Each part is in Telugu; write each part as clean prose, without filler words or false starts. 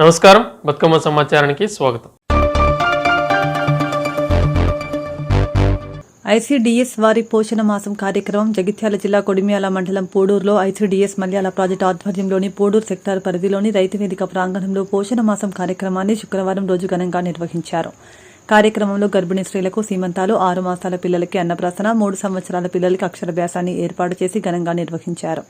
నమస్కారం, బతుకమ్మ సమాచారానికి స్వాగతం. ఐసీడీఎస్ వారి పోషణ మాసం కార్యక్రమం జగిత్యాల జిల్లా కొడిమ్యాల మండలం పూడూరులో ఐసీడీఎస్ మల్యాల ప్రాజెక్టు ఆధ్వర్యంలోని పూడూరు సెక్టార్ పరిధిలోని రైతు వేదిక ప్రాంగణంలో పోషణ మాసం కార్యక్రమాన్ని శుక్రవారం రోజు ఘనంగా నిర్వహించారు. కార్యక్రమంలో గర్భిణీ స్త్రీలకు సీమంతాలు, 6 మాసాల పిల్లలకి అన్నప్రాసన, 3 సంవత్సరాల పిల్లలకి అక్షరాభ్యాసాన్ని ఏర్పాటు చేసి ఘనంగా నిర్వహించారు.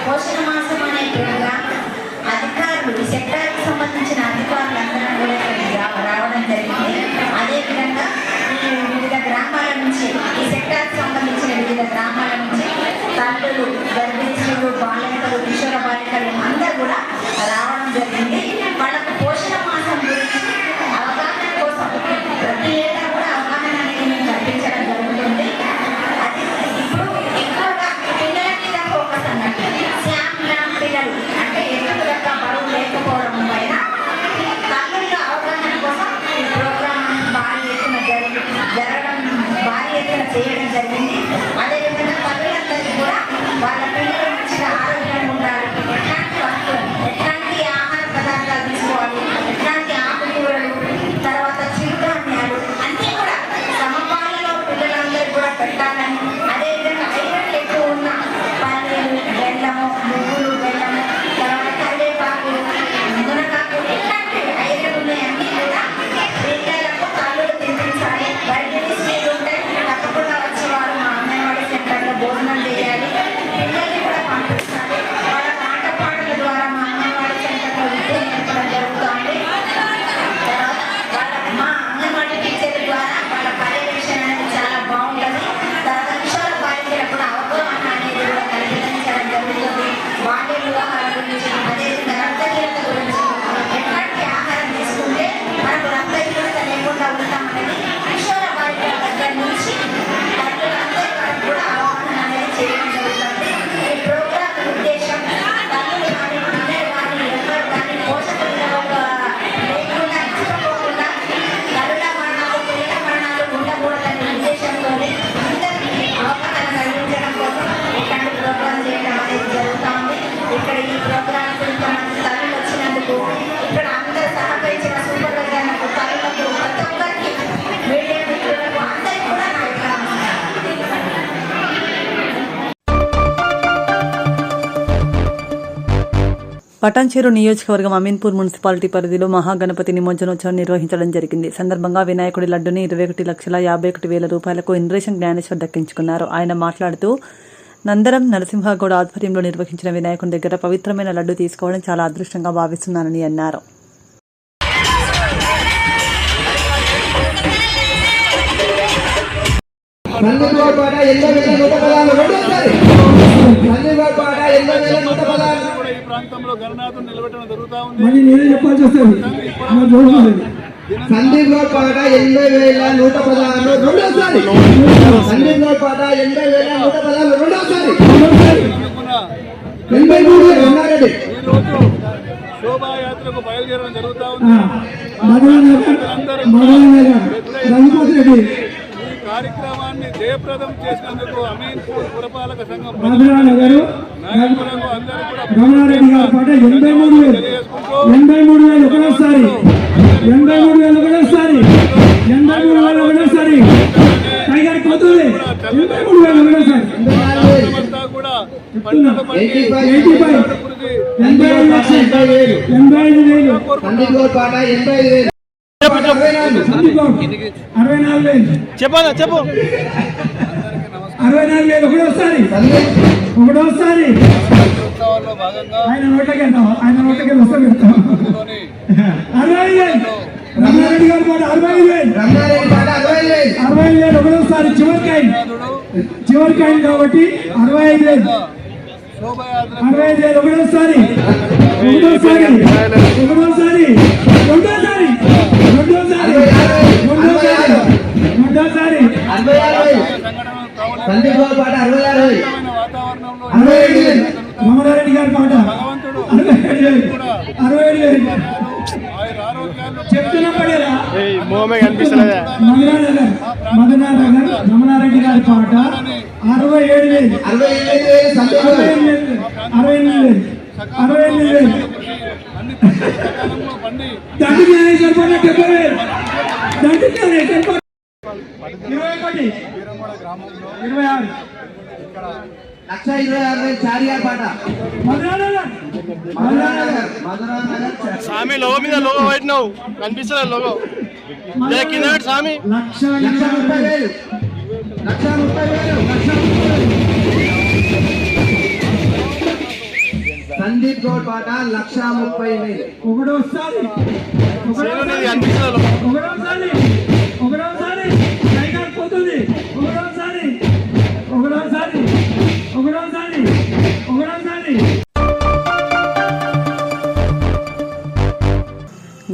పోషణ మాసం అనే ప్రోగ్రాం అధికారులు ఈ సెక్టార్కి సంబంధించిన అధికారులందరూ కూడా రావడం జరిగింది. అదేవిధంగా ఈ వివిధ గ్రామాల నుంచి, ఈ సెక్టార్కి సంబంధించిన వివిధ గ్రామాల నుంచి తల్లులు, గర్భిణీలు, బాలికలు, కిషోర బాలికలు అందరూ కూడా రావడం జరిగింది. వాళ్ళకు పోషణ మాసం గురించి అవగాహన కోసం ప్రతి ఏటా కూడా అవగాహన అనేది మేము కల్పించడం జరుగుతుంది. అది ఇప్పుడు ఎక్కువగా పిల్లల మీద ఫోకస్ అన్నట్టు, పిల్లలు అంటే ఎదురు యొక్క బరువు లేకపోవడం పైన తల్లుల అవగాహన కోసం ఈ ప్రోగ్రాం భారీ ఎత్తున చేయడం జరిగింది. అదేవిధంగా తల్లులందరికీ కూడా వాళ్ళ పిల్లలు మంచిగా ఆరోగ్యంగా ఉండాలి, ఎట్లాంటి వస్తువులు, ఎట్లాంటి ఆహార పదార్థాలు తీసుకోవాలి, ఎట్లాంటి ఆకుకూరలు, తర్వాత చిరుధాన్యాలు అన్నీ కూడా సమపాలలో పిల్లలందరూ కూడా పెట్టాలని, అదేవిధంగా ఐరన్ ఎక్కువ ఉన్న పన్నీరు, బెల్లము, నువ్వులు, బెల్లము, తర్వాత కరివేపాకు, మునగాకు, ఇట్లాంటి ఐరన్ ఉన్నాయన్నీ కూడా పిల్లలకు తల్లులు తినిపించాలి. గర్భిణీ స్త్రీలు ఉంటే తప్పకుండా వచ్చి వారు మా అంగన్వాడీ సెంటర్లో భోజనం చేయాలి, పిల్లల్ని కూడా పంపించాలి. వాళ్ళ ఆటపాటల ద్వారా మా అంగన్వాడీ సెంటర్లో విద్య నేర్పడం జరుగుతుంది. తర్వాత మా అంగన్వాడీ టీచర్ల ద్వారా వాళ్ళ పర్యవేక్షణ అనేది చాలా బాగుంటుంది. తర్వాత కిషోర బాలికలకు కూడా అవగాహన అనేది కూడా కల్పించడం జరుగుతుంది. బాల్య వివాహాల గురించి, అదేవిధంగా రక్తహీనత గురించి, ఎట్లాంటి ఆహారం తీసుకుంటే మనకు రక్తహీనత లేకుండా ఉంటామనేది కిషోర బాలికల దగ్గర నుంచి తల్లులందరి వరకు కూడా అవగాహన అనేది చేయడం జరుగుతుంది. పటాన్చెరు నియోజకవర్గం అమీన్పూర్ మున్సిపాలిటీ పరిధిలో మహాగణపతి నిమజ్జనోత్సవం నిర్వహించడం జరిగింది. సందర్భంగా వినాయకుడి లడ్డుని 21,51,000 రూపాయలకు ఇంద్రేశం జ్ఞానేశ్వర్ దక్కించుకున్నారు. ఆయన మాట్లాడుతూ నందరం నరసింహగౌడ ఆధ్వర్యంలో నిర్వహించిన వినాయకుని దగ్గర పవిత్రమైన లడ్డు తీసుకోవడం చాలా అదృష్టంగా భావిస్తున్నానని అన్నారు. ప్రాంతంలో గణనాథుని నిలబెట్టడం జరుగుతూ ఉంది. సందీప్ గౌడ్ పాట 80,116 రెండోసారి. సందీప్ గౌడ్ పాట 80,116 రెండోసారి. 83 రమణారెడ్డి ఈరోజు శోభాయాత్రకు బయలుదేరడం జరుగుతూ ఉంది. ఈ కార్యక్రమాన్ని జయప్రదం చేసినందుకు అమీన్పూర్ పురపాలక సంఘం నాయకులకు అందరూ కూడా రమణారెడ్డి గారి పాట 83,000 ఒకటోసారి 83,000 ఒకటోసారి 83,000 ఒకటోసారి టైగర్ కోతులే 83,000 ఒకటోసారి అంతా కూడా పంటలు పండి 85,000 సందీప్ గౌడ్ పాట 85,000 64,000 చెప్పాలా చెప్పు 64,000 ఒకటోసారి ఉత్సవాల్లో భాగంగా ఆయన నోట్లకి వస్తా పెడతాం 65,000 రమణారెడ్డి గారి పాట 65,000 రమణారెడ్డి పాట 65,000 65,000 ఒకటోసారి చివరికాయలు కాబట్టి 65,000 శోభయాత్ర 65,000 ఒకటోసారి సంఘటనలు కావాలి. సందీప్ గౌడ్ పాట 66,000 వాతావరణంలో రమణారెడ్డి గారి పాట భగవంతుడు 67,000 ఆయన ఆరోగ్యాలు చెప్తున్నా పడేరా మొహమే కనిపిస్తలేదా? మదనానగర్ రమణారెడ్డి గారి పాట 67,000 67,000 సందీప్ గౌడ్ 68,000 అన్ని సకాలంలో పండి దండి జ్ఞానేశ్వర్ పాట 70,000 దండి జ్ఞానేశ్వర్ పాట 21 26 1,26,000 చార్యార్ పాట మదనానగర్ మధురానగర్ స్వామి లోగో మీద లోగో పెట్టినావు కనిపిస్తలేదు లోగో కింద స్వామి 1,30,000 సందీప్ గౌడ్ పాట 1,30,000 ఒకటోసారి కనిపిస్తలేదు ఒకటోసారి టైగర్ పోతుంది ఒకటోసారి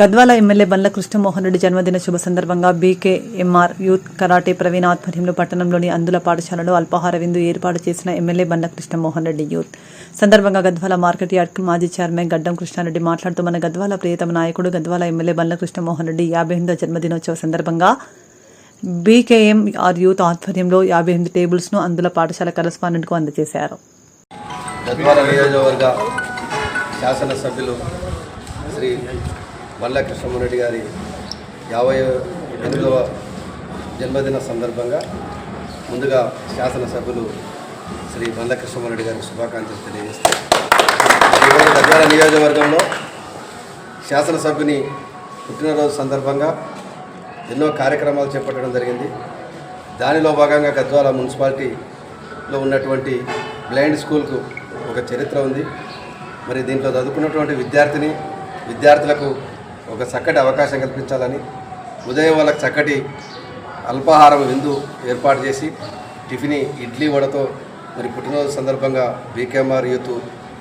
గద్వాల ఎమ్మెల్యే బండ్ల కృష్ణమోహన్ రెడ్డి జన్మదిన శుభ సందర్భంగా బీకేఎంఆర్ యూత్ కరాటే ప్రవీణ ఆధ్వర్యంలో పట్టణంలోని అందుల పాఠశాలలో అల్పాహార విందు ఏర్పాటు చేసిన ఎమ్మెల్యే బండ్ల కృష్ణమోహన్ రెడ్డి యూత్ సందర్భంగా గద్వాల మార్కెట్ యార్డ్ మాజీ చైర్మన్ గడ్డం కృష్ణారెడ్డి మాట్లాడుతూ మన గద్వాల ప్రియతమ నాయకుడు గద్వాల ఎమ్మెల్యే బండ్ల కృష్ణమోహన్ రెడ్డి 58వ జన్మదినోత్సవ సందర్భంగా బీకేఎంఆర్ యూత్ ఆధ్వర్యంలో 58 టేబుల్స్ను అందుల పాఠశాల కరస్పాండెంట్కు అందజేశారు. గద్వాల నియోజకవర్గ శాసనసభ్యులు శ్రీ బండ్ల కృష్ణమోహన్ రెడ్డి గారి 58వ జన్మదిన సందర్భంగా ముందుగా శాసనసభ్యులు శ్రీ బండ్ల కృష్ణమోహన్ రెడ్డి గారికి శుభాకాంక్షలు తెలియజేస్తారు. ఈరోజు గద్వాల నియోజకవర్గంలో శాసనసభ్యుని పుట్టినరోజు సందర్భంగా ఎన్నో కార్యక్రమాలు చేపట్టడం జరిగింది. దానిలో భాగంగా గద్వాల మున్సిపాలిటీలో ఉన్నటువంటి బ్లైండ్ స్కూల్కు ఒక చరిత్ర ఉంది. మరి దీంట్లో చదువుకున్నటువంటి విద్యార్థులకు ఒక చక్కటి అవకాశం కల్పించాలని ఉదయం వాళ్ళకి చక్కటి అల్పాహారం విందు ఏర్పాటు చేసి టిఫిన్ ఇడ్లీ వడతో మరి పుట్టినరోజు సందర్భంగా బీకేఎంఆర్ యూత్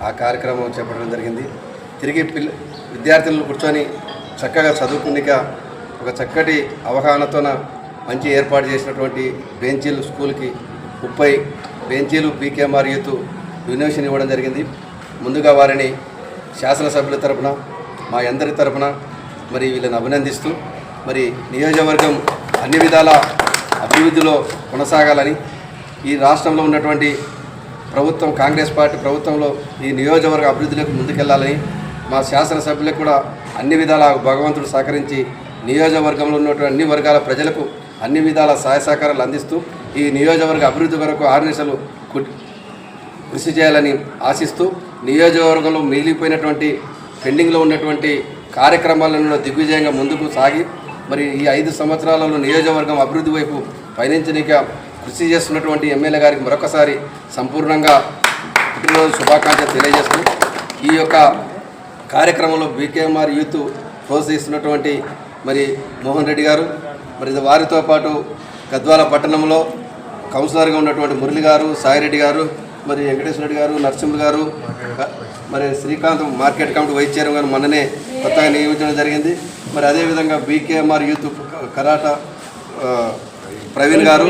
ఆ కార్యక్రమం చేపట్టడం జరిగింది. తిరిగి విద్యార్థులను కూర్చొని చక్కగా చదువుకునిక ఒక చక్కటి అవగాహనతోన మంచి ఏర్పాటు చేసినటువంటి బెంచీలు స్కూల్కి 30 బెంచీలు బీకేఎంఆర్ యూత్ డొనేషన్ ఇవ్వడం జరిగింది. ముందుగా వారిని శాసనసభ్యుల తరపున మా అందరి తరపున మరి వీళ్ళని అభినందిస్తూ మరి నియోజకవర్గం అన్ని విధాల అభివృద్ధిలో కొనసాగాలని ఈ రాష్ట్రంలో ఉన్నటువంటి ప్రభుత్వం కాంగ్రెస్ పార్టీ ప్రభుత్వంలో ఈ నియోజకవర్గ అభివృద్ధిలోకి ముందుకెళ్లాలని మా శాసనసభ్యులకు కూడా అన్ని విధాల భగవంతుడు సహకరించి నియోజకవర్గంలో ఉన్నటువంటి అన్ని వర్గాల ప్రజలకు అన్ని విధాల సహాయ సహకారాలు అందిస్తూ ఈ నియోజకవర్గ అభివృద్ధి కొరకు 6 నిమిషాలు కృషి చేయాలని ఆశిస్తూ నియోజకవర్గంలో మిగిలిపోయినటువంటి పెండింగ్లో ఉన్నటువంటి కార్యక్రమాలను దిగ్విజయంగా ముందుకు సాగి మరి ఈ 5 సంవత్సరాలలో నియోజకవర్గం అభివృద్ధి వైపు పయనించడానికి కృషి చేస్తున్నటువంటి ఎమ్మెల్యే గారికి మరొకసారి సంపూర్ణంగా పుట్టినరోజు శుభాకాంక్షలు తెలియజేస్తూ ఈ యొక్క కార్యక్రమంలో బీకేఎంఆర్ యూత్ ప్రోత్సహిస్తున్నటువంటి మరి మోహన్ రెడ్డి గారు, మరి వారితో పాటు గద్వాల పట్టణంలో కౌన్సిలర్గా ఉన్నటువంటి మురళి గారు, సాయిరెడ్డి గారు, మరి వెంకటేశ్వర రెడ్డి గారు, నరసింహులు గారు, మరి Srikanth market committee vice chairman గారు మొన్ననే కొత్తగా నియమించడం జరిగింది. మరి అదేవిధంగా బీకేఎంఆర్ యూత్ కరాటా ప్రవీణ్ గారు,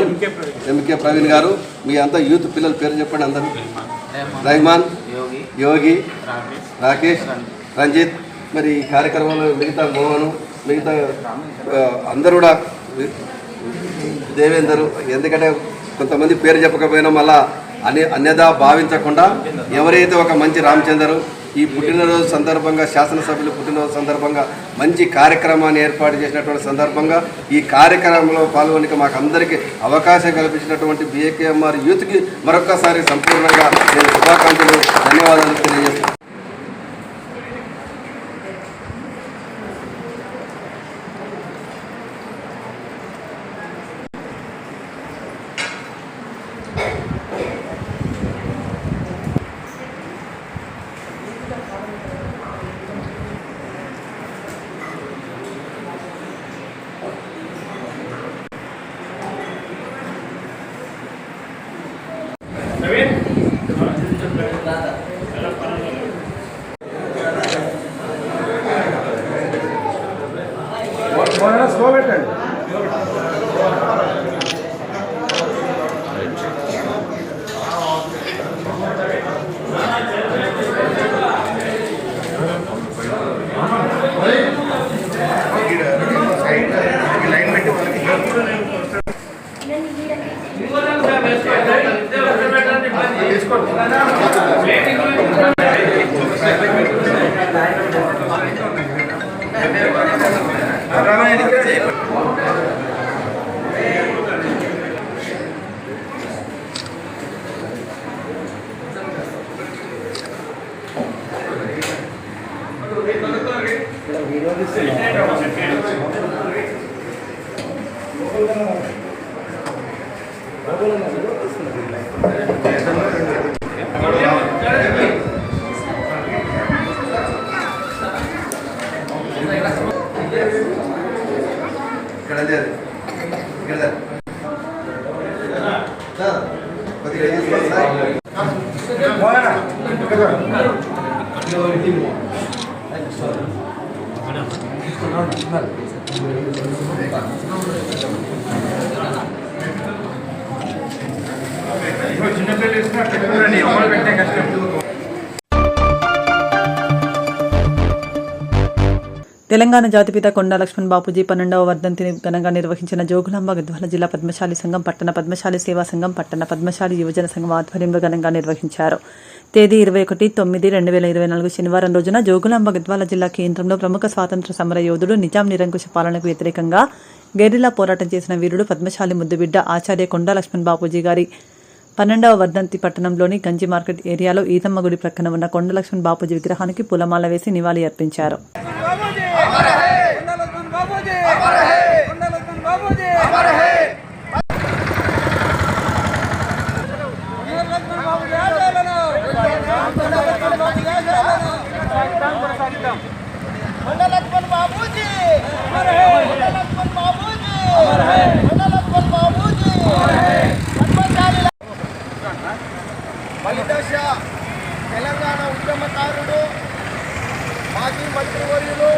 ఎంకే ప్రవీణ్ గారు, మీ అంతా యూత్ పిల్లల పేరు చెప్పండి అందరూ. రెహమాన్, యోగి, రాకేష్, రంజిత్, మరి ఈ కార్యక్రమంలో మిగతా మోహను, మిగతా అందరూ కూడా దేవేందరు, ఎందుకంటే కొంతమంది పేరు చెప్పకపోయినా మళ్ళా అన్యదా భావించకుండా ఎవరైతే ఒక మంచి రామచందరు ఈ పుట్టినరోజు సందర్భంగా శాసనసభ్యులు పుట్టినరోజు సందర్భంగా మంచి కార్యక్రమాన్ని ఏర్పాటు చేసినటువంటి సందర్భంగా ఈ కార్యక్రమంలో పాల్గొనక మాకు అందరికీ అవకాశం కల్పించినటువంటి బీకేఎంఆర్ యూత్కి మరొకసారి సంపూర్ణంగా నేను శుభాకాంక్షలు, ధన్యవాదాలు తెలియజేస్తున్నాను. తెలంగాణ జాతిపిత కొండా లక్ష్మణ్ బాపూజీ 12వ వర్ధంతిని ఘనంగా నిర్వహించిన జోగులాంబ గద్వాల జిల్లా పద్మశాలి సంఘం, పట్టణ పద్మశాలి సేవా సంఘం, పట్టణ పద్మశాలి యువజన సంఘం ఆధ్వర్యంలో ఘనంగా నిర్వహించారు. తేదీ 21/9/2024 శనివారం రోజున జోగులాంబ గద్వాల జిల్లా కేంద్రంలో ప్రముఖ స్వాతంత్ర సమర యోధుడు, నిజాం నిరంకుశ పాలనకు వ్యతిరేకంగా గెరిల్లా పోరాటం చేసిన వీరుడు, పద్మశాలి ముద్దుబిడ్డ ఆచార్య కొండా లక్ష్మణ్ బాపూజీ గారి 12వ వర్ధంతి పట్టణంలోని గంజి మార్కెట్ ఏరియాలో ఈతమ్మ గుడి ప్రక్కన ఉన్న కొండా లక్ష్మణ్ బాపూజీ విగ్రహానికి పూలమాల వేసి నివాళి అర్పించారు. బలిదశ తెలంగాణ ఉద్యమకారుడు, మాజీ మంత్రివర్యులు,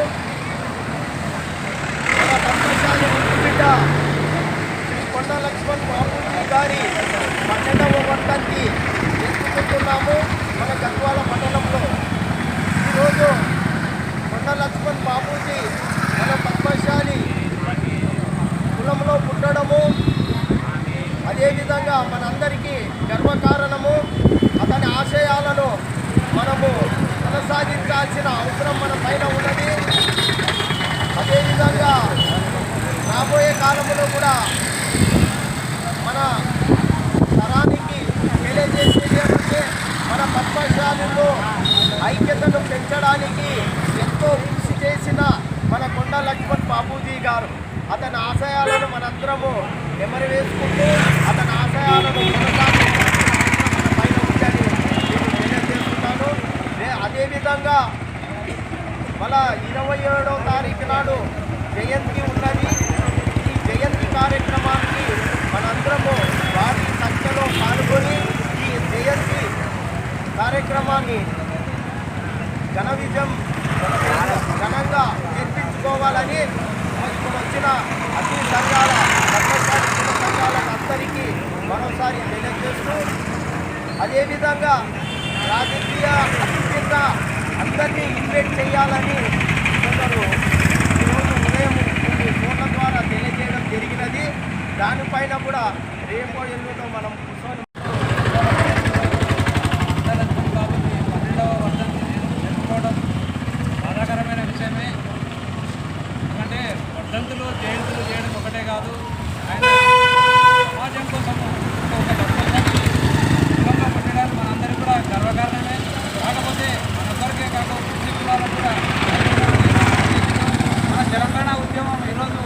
మన పద్మశాలి బిడ్డ శ్రీ కొండా లక్ష్మణ్ బాపూజీ గారి 12వ వర్ధంతి జరుపుకుంటున్నాము మన గద్వాల పట్టణంలో. ఈరోజు కొండా లక్ష్మణ్ బాపూజీ మన పద్మశాలి కులంలో పుట్టడము, అదేవిధంగా మనందరికీ గర్వకారణము. అతని ఆశయాలను మనము కొనసాగించాల్సిన అవసరం మన పైన ఉన్నది. అదేవిధంగా రాబోయే కాలంలో కూడా మన తరానికి తెలియజేసేది ఏమంటే మన పద్మశాలిలో ఐక్యతను పెంచడానికి ఎంతో కృషి చేసిన మన కొండ లక్ష్మణ్ బాపూజీ గారు అతని ఆశయాలను మనందరము నెమరు వేసుకుంటూ అతని ఆశయాలను మన పైన ఉందని నేను తెలియజేస్తున్నాను. అదేవిధంగా మన 27వ తారీఖు నాడు జయంతి ఉన్నది. ఈ జయంతి కార్యక్రమానికి మనందరము భారీ సంఖ్యలో పాల్గొని ఈ జయంతి కార్యక్రమాన్ని ఘనంగా నిర్మించుకోవాలని ఇప్పుడు వచ్చిన అన్ని సంఘాల కర్మచారి సంఘాలందరికీ మరోసారి తెలియజేస్తూ, అదేవిధంగా రాజకీయ అతిథిగా అందరినీ ఇన్వైట్ చేయాలని కొందరు ఈరోజు ఉదయం కొన్ని ఫోన్ల ద్వారా తెలియజేయడం జరిగినది. దానిపైన కూడా రేపో ఎల్లుండో మనం కూర్చొని బాధాకరమైన విషయమే. ఎందుకంటే వర్ధంతులు జయంతులు చేయడం ఒకటే కాదు, ఆయన సమాజం కోసము ఒక వర్ధంతుని కులంగా పుట్టడానికి మనందరికీ కూడా గర్వకారణమే. కాకపోతే మనందరికీ కాక కృషి కులాలకు కూడా మన తెలంగాణ ఉద్యమం ఈరోజు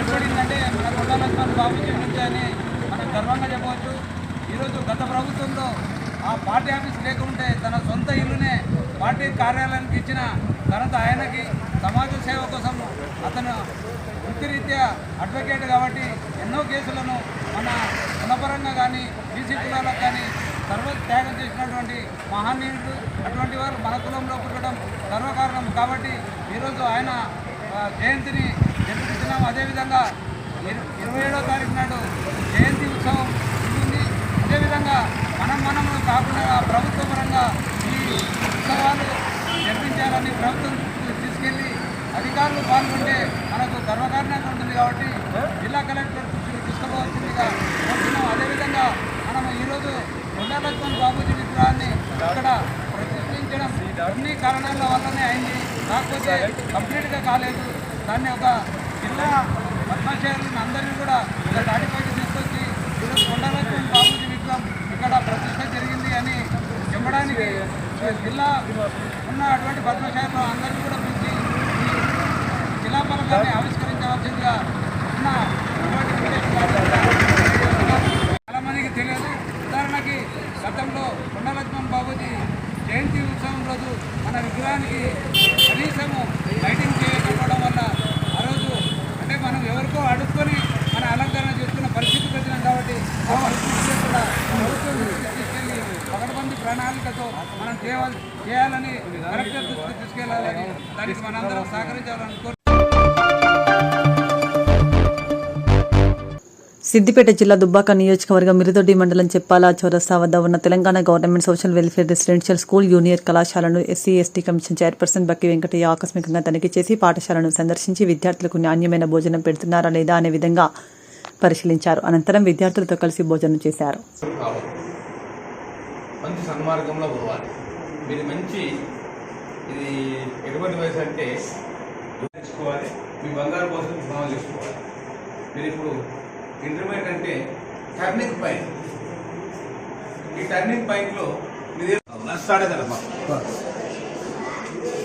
ఏర్పడిందంటే మన కొండ లక్ష్మణ్ బాపూజీ నుంచి అని మనం గర్వంగా చెప్పవచ్చు. ఈరోజు గత ప్రభుత్వంలో ఆ పార్టీ ఆఫీస్ లేకుంటే తన సొంత ఇల్లునే పార్టీ కార్యాలయానికి ఇచ్చిన ఘనత ఆయనకి. సమాజ సేవ కోసం అతను వృత్తిరీత్యా అడ్వకేట్ కాబట్టి ఎన్నో కేసులను మన గుణపరంగా కానీ బీసీ కులాలకు కానీ సర్వత్యాగం చేసినటువంటి మహనీయుడు. అటువంటి వారు మన కులంలో పుట్టడం గర్వకారణం. కాబట్టి ఈరోజు ఆయన జయంతిని జరుపుతున్నాం. అదేవిధంగా 27వ తారీఖు నాడు జయంతి ఉత్సవం ఉంటుంది. అదేవిధంగా మనం కాకుండా ప్రభుత్వ పరంగా ఈ ఉత్సవాలు జరిపించాలని ప్రభుత్వం తీసుకెళ్ళి అధికారులు పాల్గొంటే మనకు గర్వకారణంగా ఉంటుంది. కాబట్టి జిల్లా కలెక్టర్ దృష్టికి తీసుకుపోవాల్సిందిగా కోరుతున్నాం. అదేవిధంగా మనం ఈరోజు కొండ లక్ష్మణ్ బాపూజీ విగ్రహాన్ని ఇక్కడ ప్రతిష్ఠించడం అన్ని కారణాల వల్లనే అయింది. కాకపోతే కంప్లీట్గా కాలేదు. దాన్ని ఒక జిల్లా పద్మశాలను అందరినీ కూడా ఒక తాటిపైకి తీసుకొచ్చి ఈరోజు కొండ లక్ష్మణ్ బాపూజీ విగ్రహం ఇక్కడ ప్రతిష్ట జరిగింది అని చెప్పడానికి జిల్లా ఉన్న అటువంటి పద్మశాలను అందరినీ కూడా పిలిచి ఈ జిల్లా పలకాన్ని ఆవిష్కరించవలసిందిగా ఉన్న చాలామందికి తెలియదు. ఉదాహరణకి గతంలో కొండ లక్ష్మణ్ బాపూజీ జయంతి ఉత్సవం రోజు మన విగ్రహానికి కనీసము లైటింగ్ చేయకపోవడం వల్ల ఆ రోజు అంటే మనం ఎవరికో అడుక్కొని మన అలంకరణ చేసుకున్న పరిస్థితికి వచ్చినాం. కాబట్టి ఆ పరిస్థితిలో కూడా ప్రభుత్వం దృష్టికి తీసుకెళ్ళి పకడ్బందీ ప్రణాళికతో మనం చేయాలని కలెక్టర్ దృష్టికి తీసుకెళ్లాలని దానికి మనందరం సహకరించాలని కోరు. సిద్దిపేట జిల్లా దుబ్బాక నియోజకవర్గం మిరుదొడ్డి మండలం చెప్పాల చౌరస్తా వద్ద ఉన్న Telangana government social welfare residential school junior కళాశాలను SC ST commission chairperson Bakki Venkataiah ఆకస్మికంగా తనిఖీ చేసి పాఠశాలను సందర్శించి విద్యార్థులకు నాణ్యమైన భోజనం పెడుతున్నారా లేదా అనే విధంగా పరిశీలించారు. అనంతరం విద్యార్థులతో కలిసి భోజనం చేశారు. మంచి సన్మార్గంలో పోవాలి. మీరు మంచి ఇది ఎటువంటి వయసు అంటే నేర్చుకోవాలి. మీ బంగారు కోసం స్నానం చేసుకోవాలి. మీరు ఇప్పుడు ఇంటర్మీడియట్ అంటే టర్నింగ్ పాయింట్. ఈ టర్నింగ్ పాయింట్లో మీది స్టార్ట్ అయిందమ్మా.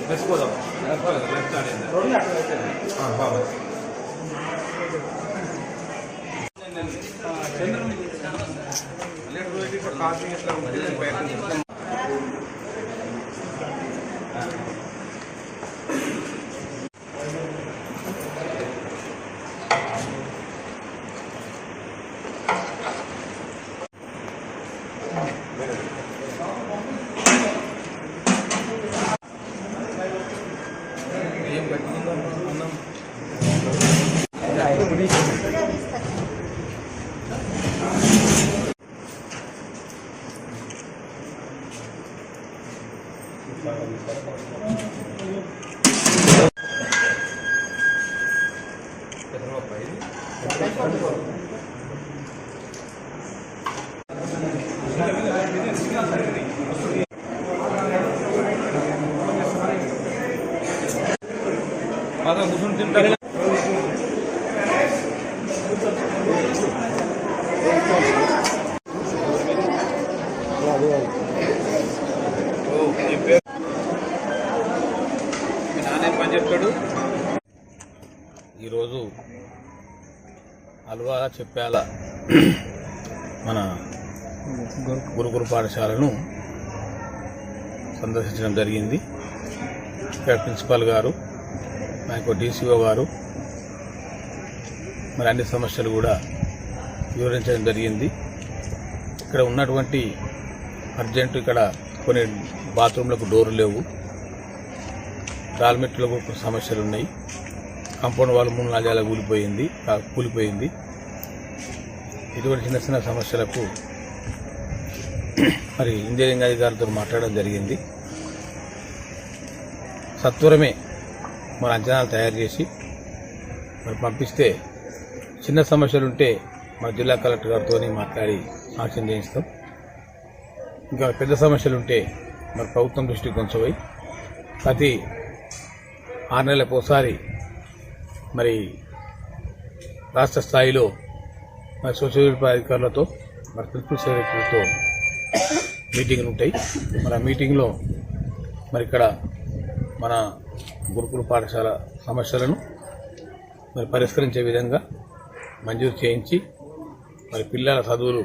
వేసుకోదాం లెఫ్ట్ స్టార్ట్ అయింది. బాబా కాఫీ ఎట్లా ఉంటుంది ఏం పెట్టుకుందాం అన్నం బాగా కూర్చొని తింటారు. చెప్పాల మన గురుకుల పాఠశాలను సందర్శించడం జరిగింది. ఇక్కడ ప్రిన్సిపాల్ గారు, మనకు డీసీఓ గారు మరి అన్ని సమస్యలు కూడా వివరించడం జరిగింది. ఇక్కడ ఉన్నటువంటి అర్జెంటు ఇక్కడ కొన్ని బాత్రూంలకు డోర్లు లేవు, డాల్మెట్లకు సమస్యలు ఉన్నాయి, కాంపౌండ్ వాళ్ళు 3 నాలుగు కూలిపోయింది. ఇటువంటి చిన్న చిన్న సమస్యలకు మరి ఇంజనీరింగ్ అధికారులతో మాట్లాడడం జరిగింది. సత్వరమే మన అంచనాలు తయారు చేసి మరి పంపిస్తే చిన్న సమస్యలుంటే మన జిల్లా కలెక్టర్ గారితో మాట్లాడి శాంక్షన్ చేయిస్తాం. ఇంకా పెద్ద సమస్యలుంటే మరి ప్రభుత్వం దృష్టికి కొంచెం ప్రతి 6 నెలలకు ఒకసారి మరి రాష్ట్ర స్థాయిలో మరి సోషల్ వెల్ఫేర్ అధికారులతో మరి ప్రిన్సిపల్ సెక్రటరీతో మీటింగ్లు ఉంటాయి. మరి ఆ మీటింగ్లో మరి ఇక్కడ మన గురుకుల పాఠశాల సమస్యలను మరి పరిష్కరించే విధంగా మంజూరు చేయించి మరి పిల్లల చదువులు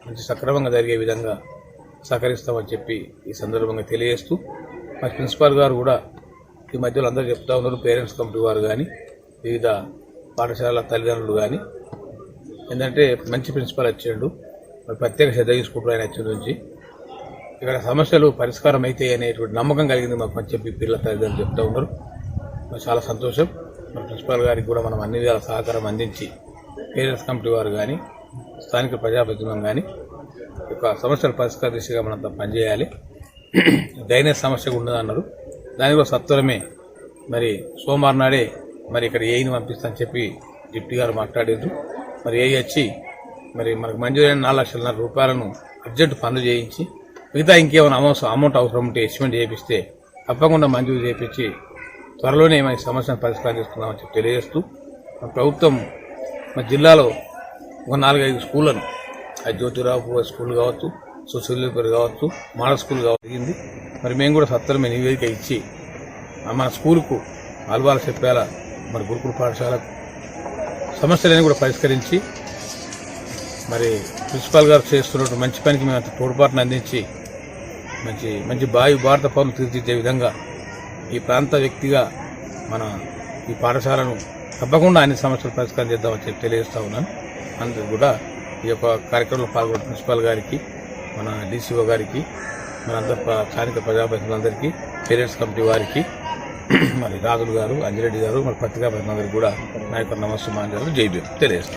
మంచి సక్రమంగా జరిగే విధంగా సహకరిస్తామని చెప్పి ఈ సందర్భంగా తెలియజేస్తూ మరి ప్రిన్సిపాల్ గారు కూడా ఈ మధ్యలో అందరూ చెప్తా ఉన్నారు, పేరెంట్స్ కమిటీ వారు కానీ వివిధ పాఠశాల తల్లిదండ్రులు కానీ ఏంటంటే మంచి ప్రిన్సిపాల్ వచ్చాడు, మరి ప్రత్యేక శ్రద్ధ తీసుకుంటూ ఆయన వచ్చిన నుంచి ఇక్కడ సమస్యలు పరిష్కారం అవుతాయి అనేటువంటి నమ్మకం కలిగింది మాకు అని చెప్పి పిల్లల తల్లిదండ్రులు చెప్తూ ఉన్నారు. మరి చాలా సంతోషం. మరి ప్రిన్సిపాల్ గారికి కూడా మనం అన్ని విధాల సహకారం అందించి పేరెంట్స్ కమిటీ వారు కానీ స్థానిక ప్రజాప్రతినిధులం కానీ ఒక సమస్యల పరిష్కార దిశగా మనంతా పనిచేయాలి. డ్రైనేజ్ సమస్య ఉండదన్నారు, దాని కూడా సత్వరమే మరి సోమవారం నాడే మరి ఇక్కడ ఏఈని పంపిస్తానని చెప్పి డిప్యూటీ గారు మాట్లాడారు. మరి ఏఈ వచ్చి మరి మనకు మంజూరైన 4,00,000 రూపాయలను అర్జెంటు పనులు చేయించి మిగతా ఇంకేమైనా అమౌంట్ అవసరం ఉంటే ఎస్టిమేట్ చేపిస్తే తప్పకుండా మంజూరు చేయించి త్వరలోనే మన సమస్యను పరిష్కారం చేసుకుందామని చెప్పి తెలియజేస్తూ ప్రభుత్వం మన జిల్లాలో ఒక 4-5 స్కూళ్లను అది జ్యోతిరావు స్కూల్ కావచ్చు, సోషల్ వెల్ఫేర్ కావచ్చు, మోడల్ స్కూల్ కావచ్చు. మరి మేము కూడా సత్వరమే నివేదిక ఇచ్చి మన స్కూలుకు ఆల్వాల చెప్పాల మరి గురుకుల పాఠశాలకు సమస్యలన్నీ కూడా పరిష్కరించి మరి ప్రిన్సిపాల్ గారు చేస్తున్నట్టు మంచి పనికి మేము అంత తోడ్పాటును అందించి మంచి భారత పనులు తీర్చిదిద్దే విధంగా ఈ ప్రాంత వ్యక్తిగా మన ఈ పాఠశాలను తప్పకుండా అన్ని సమస్యలు పరిష్కారం చేద్దామని చెప్పి తెలియజేస్తా ఉన్నాను. అందరూ కూడా ఈ యొక్క కార్యక్రమంలో పాల్గొన్న ప్రిన్సిపాల్ గారికి, మన డీసీఓ గారికి, మనందరూ స్థానిక ప్రజాప్రతినిధులందరికీ, పేరెంట్స్ కమిటీ వారికి, మరి రాజులు గారు, అంజిరెడ్డి గారు, మరి పత్రికా ప్రతినిధులందరికీ కూడా నా యొక్క నమస్సుమాంజలు జైబీఎం తెలియజేస్తాను.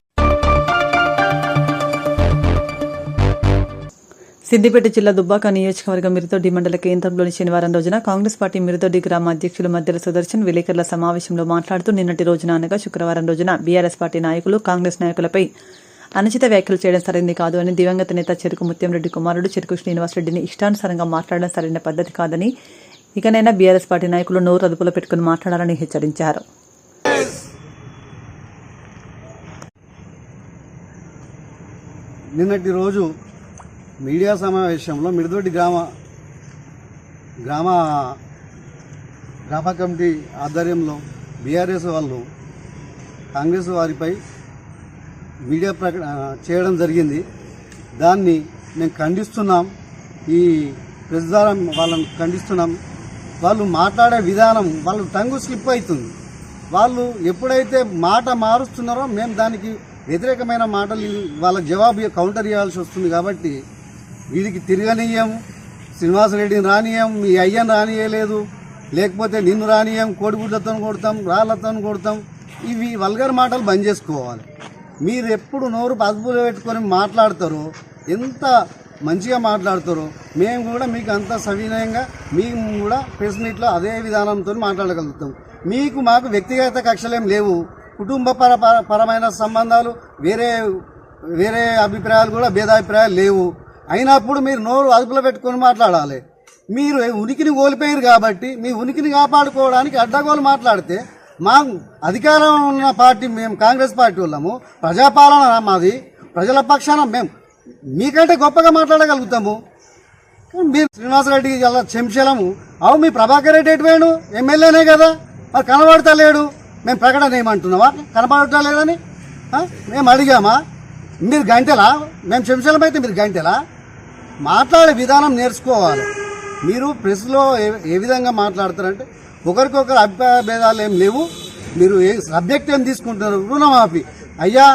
సిద్దిపేట జిల్లా దుబ్బాక నియోజకవర్గం మిరుదొడ్డి మండల కేంద్రంలోని శనివారం రోజున కాంగ్రెస్ పార్టీ మిరుదొడ్డి గ్రామ అధ్యక్షులు మద్దెల సుదర్శన్ విలేకరుల సమావేశంలో మాట్లాడుతూ నిన్నటి రోజున అనగా శుక్రవారం రోజున బీఆర్ఎస్ పార్టీ నాయకులు కాంగ్రెస్ నాయకులపై అనుచిత వ్యాఖ్యలు చేయడం సరైంది కాదు అని, దివంగత నేత చెరుకు ముత్యంరెడ్డి కుమారుడు చెరుకు శ్రీనివాసరెడ్డిని ఇష్టానుసారంగా మాట్లాడడం సరైన పద్ధతి కాదని, ఇకనైనా బీఆర్ఎస్ పార్టీ నాయకులు నోరు అదుపులో పెట్టుకుని మాట్లాడాలని హెచ్చరించారు. నిన్నటి రోజు మీడియా సమావేశంలో మిరుదొడ్డి గ్రామ కమిటీ ఆధ్వర్యంలో బీఆర్ఎస్ వాళ్ళు కాంగ్రెస్ వారిపై మీడియా చేయడం జరిగింది. దాన్ని మేము ఖండిస్తున్నాం. ఈ ప్రెస్ ద్వారా వాళ్ళని ఖండిస్తున్నాం. వాళ్ళు మాట్లాడే విధానం వాళ్ళు టంగు స్లిప్ అవుతుంది. వాళ్ళు ఎప్పుడైతే మాట మారుస్తున్నారో మేము దానికి వ్యతిరేకమైన మాటలు వాళ్ళకి జవాబు కౌంటర్ ఇవ్వాల్సి వస్తుంది. కాబట్టి వీడికి తిరగనీయం, శ్రీనివాసరెడ్డిని రానియం, మీ అయ్యని రానియలేదు, లేకపోతే నిన్ను రానియం, కోడిగుడ్లతో కొడతాం, రాళ్లతో కొడతాం, ఇవి వల్గర్ మాటలు బంద్ చేసుకోవాలి. మీరు ఎప్పుడు నోరు అదుపులో పెట్టుకొని మాట్లాడతారో, ఎంత మంచిగా మాట్లాడతారో మేము కూడా మీకు అంత సవినయంగా మేము కూడా ప్రెస్ మీట్లో అదే విధానంతో మాట్లాడగలుగుతాం. మీకు మాకు వ్యక్తిగత కక్షలేం లేవు. కుటుంబ పరమైన సంబంధాలు, వేరే అభిప్రాయాలు కూడా భేదాభిప్రాయాలు లేవు. అయినప్పుడు మీరు నోరు అదుపులో పెట్టుకొని మాట్లాడాలి. మీరు ఉనికిని కోల్పోయారు కాబట్టి మీ ఉనికిని కాపాడుకోవడానికి అడ్డగోలు మాట్లాడితే, మా అధికారం ఉన్న పార్టీ మేము కాంగ్రెస్ పార్టీ వాళ్ళము, ప్రజాపాలన మాది, ప్రజల పక్షాన మేము మీకంటే గొప్పగా మాట్లాడగలుగుతాము. మీరు శ్రీనివాసరెడ్డి ఇలా చెంచలము మీ ప్రభాకర్ రెడ్డి ఎటువేడు ఎమ్మెల్యేనే కదా, మరి కనబడతా లేడు. మేము ప్రకటన ఏమంటున్నావా కనబడటం లేదని? మేము అడిగామా? మీరు గంటెలా? మేము చెంచలమైతే మీరు గంటెలా? మాట్లాడే విధానం నేర్చుకోవాలి. మీరు ప్రెస్లో ఏ విధంగా మాట్లాడతారంటే ఒకరికొకరు అభిప్రాయ భేదాలు ఏం లేవు. మీరు ఏ సబ్జెక్ట్ ఏం తీసుకుంటున్నారు? రుణమాఫీ. అయ్యా,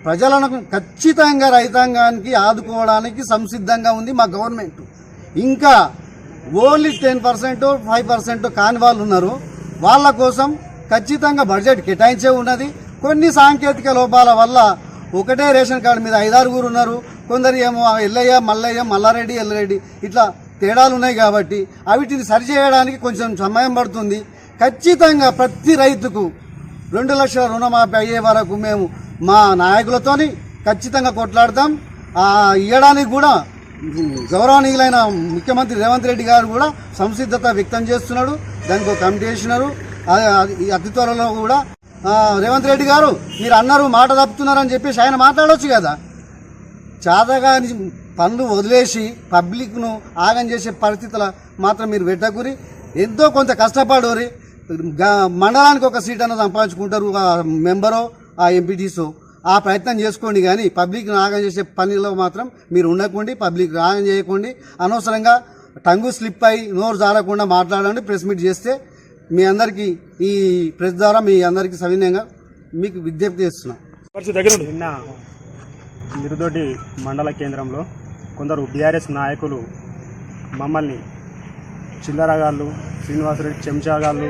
ప్రజలను ఖచ్చితంగా రైతాంగానికి ఆదుకోవడానికి సంసిద్ధంగా ఉంది మా గవర్నమెంట్. ఇంకా ఓన్లీ 10% 5% కాని వాళ్ళు ఉన్నారు. వాళ్ళ కోసం ఖచ్చితంగా బడ్జెట్ కేటాయించే ఉన్నది. కొన్ని సాంకేతిక లోపాల వల్ల ఒకటే రేషన్ కార్డు మీద 5-6 ఉన్నారు. కొందరు ఏమో ఎల్లయ్య, మల్లయ్య, మల్లారెడ్డి, ఎల్లరెడ్డి ఇట్లా తేడాలు ఉన్నాయి. కాబట్టి వీటిని సరిచేయడానికి కొంచెం సమయం పడుతుంది. ఖచ్చితంగా ప్రతి రైతుకు 2 లక్షల రుణమాఫీ అయ్యే వరకు మేము మా నాయకులతోని ఖచ్చితంగా కొట్లాడతాం. ఇవ్వడానికి కూడా గౌరవనీయులైన ముఖ్యమంత్రి రేవంత్ రెడ్డి గారు కూడా సంసిద్ధత వ్యక్తం చేస్తున్నాడు. దానికి ఒక కమిటీ వేసినారు. అతి త్వరలో కూడా రేవంత్ రెడ్డి గారు మీరు అన్నారు మాట తప్పుతున్నారని చెప్పేసి ఆయన మాట్లాడవచ్చు కదా. చాదగాని పనులు వదిలేసి పబ్లిక్ను ఆగం చేసే పరిస్థితుల మాత్రం మీరు పెట్టకూరి. ఎంతో కొంత కష్టపడోరి. మండలానికి ఒక సీట్ అన్న సంపాదించుకుంటారు ఆ మెంబరో ఆ ఎంపీటీసో. ఆ ప్రయత్నం చేసుకోండి. కానీ పబ్లిక్ను ఆగం చేసే పనిలో మాత్రం మీరు ఉండకండి. పబ్లిక్ ఆగం చేయకండి. అనవసరంగా టంగు స్లిప్ అయి నోరు జారకుండా మాట్లాడండి. ప్రెస్ మీట్ చేస్తే మీ అందరికీ ఈ ప్రెస్ ద్వారా మీ అందరికీ సవినయంగా మీకు విజ్ఞప్తి చేస్తున్నాం. నిన్న మిరుదొడ్డి మండల కేంద్రంలో కొందరు బీఆర్ఎస్ నాయకులు మమ్మల్ని చిల్లరగాళ్ళు, శ్రీనివాసరెడ్డి చెంచాగాళ్ళు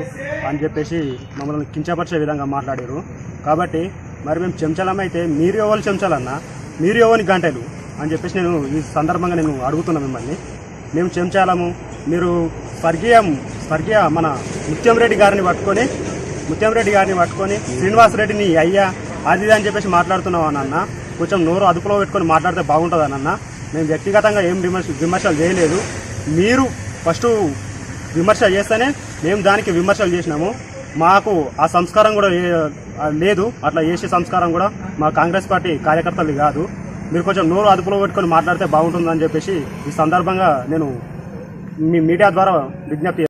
అని చెప్పేసి మమ్మల్ని కించపరిచే విధంగా మాట్లాడారు. కాబట్టి మరి మేము చెంచలమైతే మీరు ఎవరు చెంచాలన్నా, మీరు ఎవరిని గంటలు అని చెప్పేసి నేను ఈ సందర్భంగా నేను అడుగుతున్నా మిమ్మల్ని. మేము చెంచాలము, మీరు స్వర్గీయ మన ముత్యం రెడ్డి గారిని పట్టుకొని శ్రీనివాసరెడ్డిని అయ్యా అది అని చెప్పేసి మాట్లాడుతున్నావు అన్న. కొంచెం నోరు అదుపులో పెట్టుకొని మాట్లాడితే బాగుంటుంది అన్న. మేము వ్యక్తిగతంగా ఏం విమర్శలు చేయలేదు. మీరు ఫస్ట్ విమర్శ చేస్తేనే మేము దానికి విమర్శలు చేసినాము. మాకు ఆ సంస్కారం కూడా లేదు. అట్లా చేసే సంస్కారం కూడా మా కాంగ్రెస్ పార్టీ కార్యకర్తలు కాదు. మీరు కొంచెం నోరు అదుపులో పెట్టుకొని మాట్లాడితే బాగుంటుందని చెప్పేసి ఈ సందర్భంగా నేను మీ మీడియా ద్వారా విజ్ఞప్తి.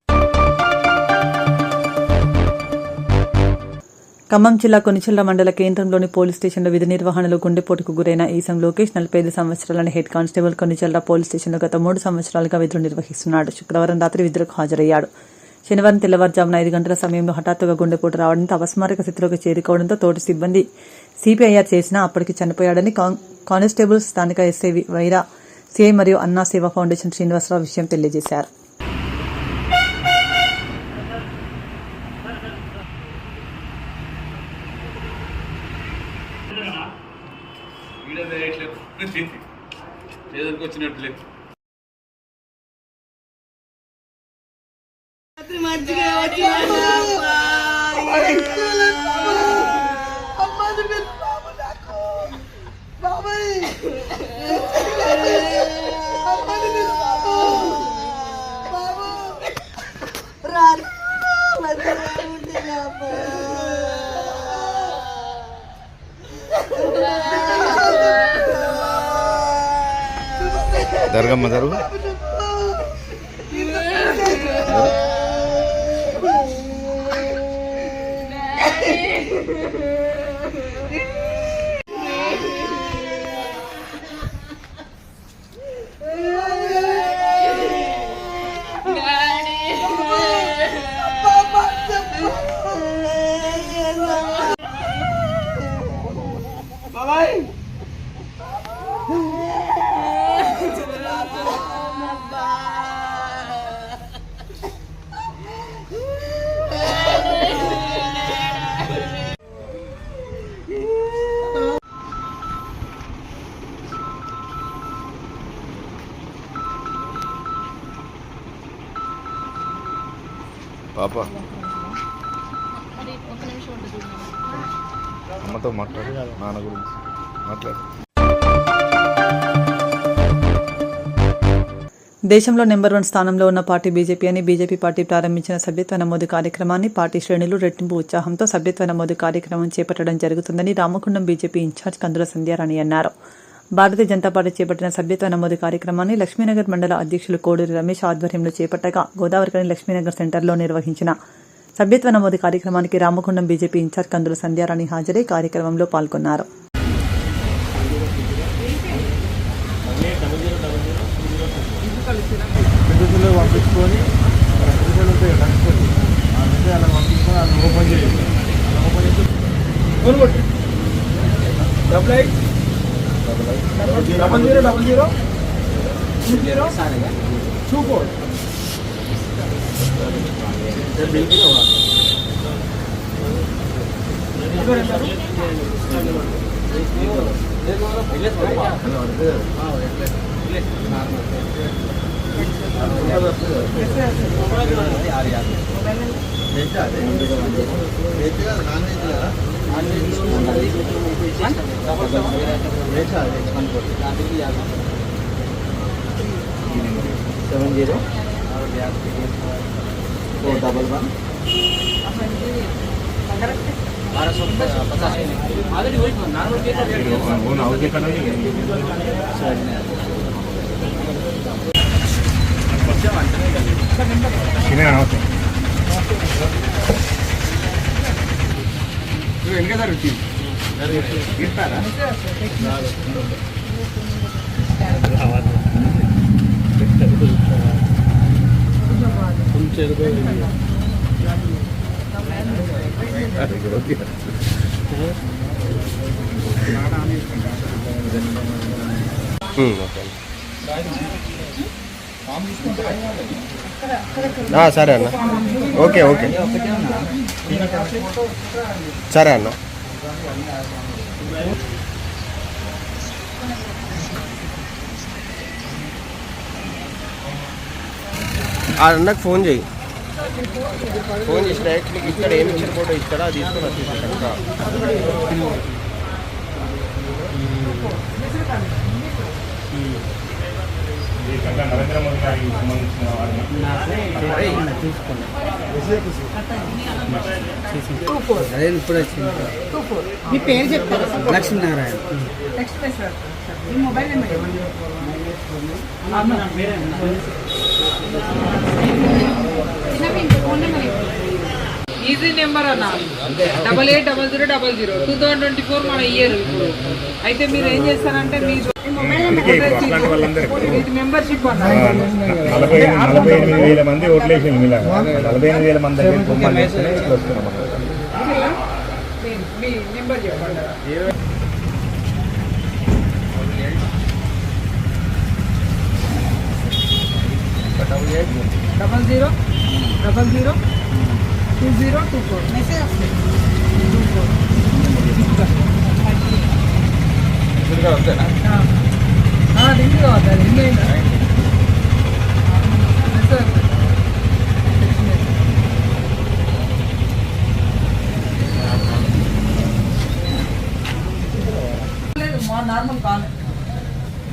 ఖమ్మం జిల్లా కొనిచెల్ల మండల కేంద్రంలోని పోలీస్ స్టేషన్లో విధి నిర్వహణలో గుండెపోటుకు గురైన ఈసం లోకేష్ 45 సంవత్సరాలని హెడ్ కానిస్టేబుల్ కొనిచెల్ల పోలీస్ స్టేషన్లో గత 3 సంవత్సరాలుగా విధులు నిర్వహిస్తున్నాడు. శుక్రవారం రాత్రి విధులకు హాజరయ్యాడు. శనివారం తెల్లవారుజామున 5 గంటల సమయంలో హఠాత్తుగా గుండెపోటు రావడంతో అపస్మారక స్థితిలోకి చేరుకోవడంతో తోటి సిబ్బంది సిపిఐఆర్ చేసినా అప్పటికి చనిపోయాడని కానిస్టేబుల్ స్థానిక ఎస్ఐ వైరా సిఐ మరియు అన్నా సేవా ఫౌండేషన్ శ్రీనివాసరావు విషయం తెలియజేశారు. దర్గమ్మ జరుగు పాప అమ్మతో మాట్లాడు, నాన్న గురించి మాట్లాడు. దేశంలో నెంబర్ 1 స్థానంలో ఉన్న పార్టీ బీజేపీ అని బీజేపీ పార్టీ ప్రారంభించిన సభ్యత్వ నమోదు కార్యక్రమాన్ని పార్టీ శ్రేణులు రెట్టింపు ఉత్సాహంతో సభ్యత్వ నమోదు కార్యక్రమం చేపట్టడం జరుగుతుందని రామగుండం బీజేపీ ఇన్ఛార్జ్ కందుల సంధ్యారాణి అన్నారు. భారతీయ జనతా పార్టీ చేపట్టిన సభ్యత్వ నమోదు కార్యక్రమాన్ని లక్ష్మీనగర్ మండల అధ్యక్షులు కోడూరి రమేష్ ఆధ్వర్యంలో చేపట్టగా గోదావరికని లక్ష్మీనగర్ సెంటర్లో నిర్వహించిన సభ్యత్వ నమోదు కార్యక్రమానికి రామగుండం బీజేపీ ఇన్ఛార్జ్ కందుల సంధ్యారాణి హాజరై కార్యక్రమంలో పాల్గొన్నారు. పెద్దలు పంపించుకొని పెద్దలతో కలుసుకొని అలా పంపించుకొని అలా ఓపెన్ చేయండి. అలా ఓపెన్ చేసి డబల్ 00002024. సరే అన్న. ఓకే ఓకే సరే అన్న. ఆ అన్నకు ఫోన్ చేయి. ఫోన్ చేసి డైరెక్ట్ నీకు ఇక్కడ ఏమి ఇచ్చిన ఫోటో ఇస్తాడా అది తీసుకొని వచ్చేసాడు. నరేంద్ర మోదీ గారికి సంబంధించిన వారిని మీ పేరు చెప్తారా? లక్ష్మీనారాయణ. మీ మొబైల్ నెంబర్ ఈజీ నెంబర్ అన్న 880000 2024 మన ఇయర్. ఇప్పుడు మీరు ఏం చేస్తారంటే మీరు మెంబర్షిప్ అన్న 48,000 మంది ఓట్లేసి 48,000 మంది దగ్గర బొమ్మలు వేస్తేనే ఇట్లా వస్తున్నాం. మీ నెంబర్ చెప్పండి. 00002024 మెసేజ్ వస్తుంది. రింగ్ కావాలి. రింగ్ అయిందా? లేదు మా నార్మల్ కాల్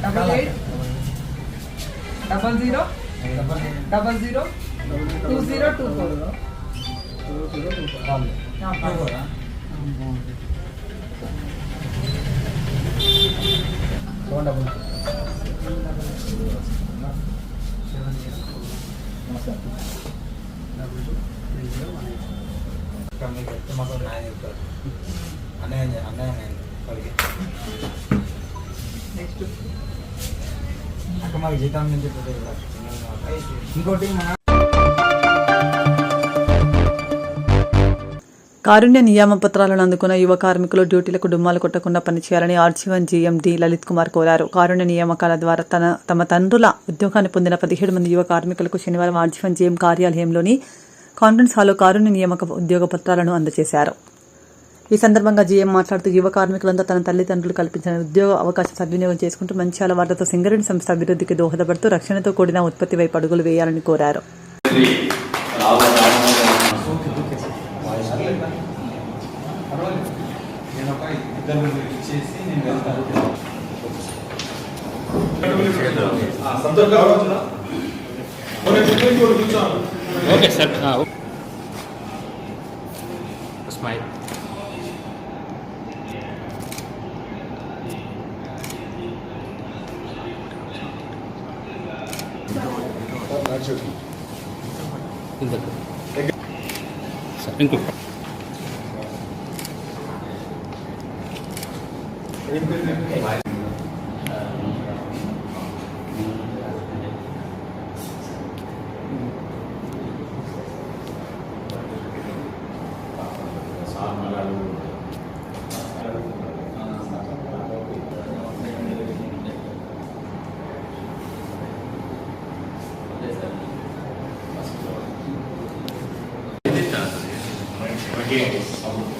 8800002024. మాకు జీతం నుంచి ఇంకోటి కారుణ్య నియామ పత్రాలను అందుకున్న యువ కార్మికులు డ్యూటీలకు డుమ్మాలు కొట్టకుండా పనిచేయాలని ఆర్జీవన్ జీఎండీ లలిత్ కుమార్ కోరారు. కారుణ్య నియామకాల ద్వారా తమ తండ్రుల ఉద్యోగాన్ని పొందిన 17 మంది యువ కార్మికులకు శనివారం ఆర్జీవన్ జీఎం కార్యాలయంలోని కాన్ఫరెన్స్ హాల్లో కారుణ్య నియామక ఉద్యోగ పత్రాలను అందజేశారు. ఈ సందర్భంగా జీఎం మాట్లాడుతూ యువ కార్మికులంతా తన తల్లిదండ్రులు కల్పించిన ఉద్యోగ అవకాశం సద్వినియోగం చేసుకుంటూ మంచి అలవాట్లతో సింగరేణి సంస్థ అభివృద్ధికి దోహదపడుతూ రక్షణతో కూడిన ఉత్పత్తి వైపు అడుగులు వేయాలని కోరారు. Okay sir. స్మైల్. ఇంకో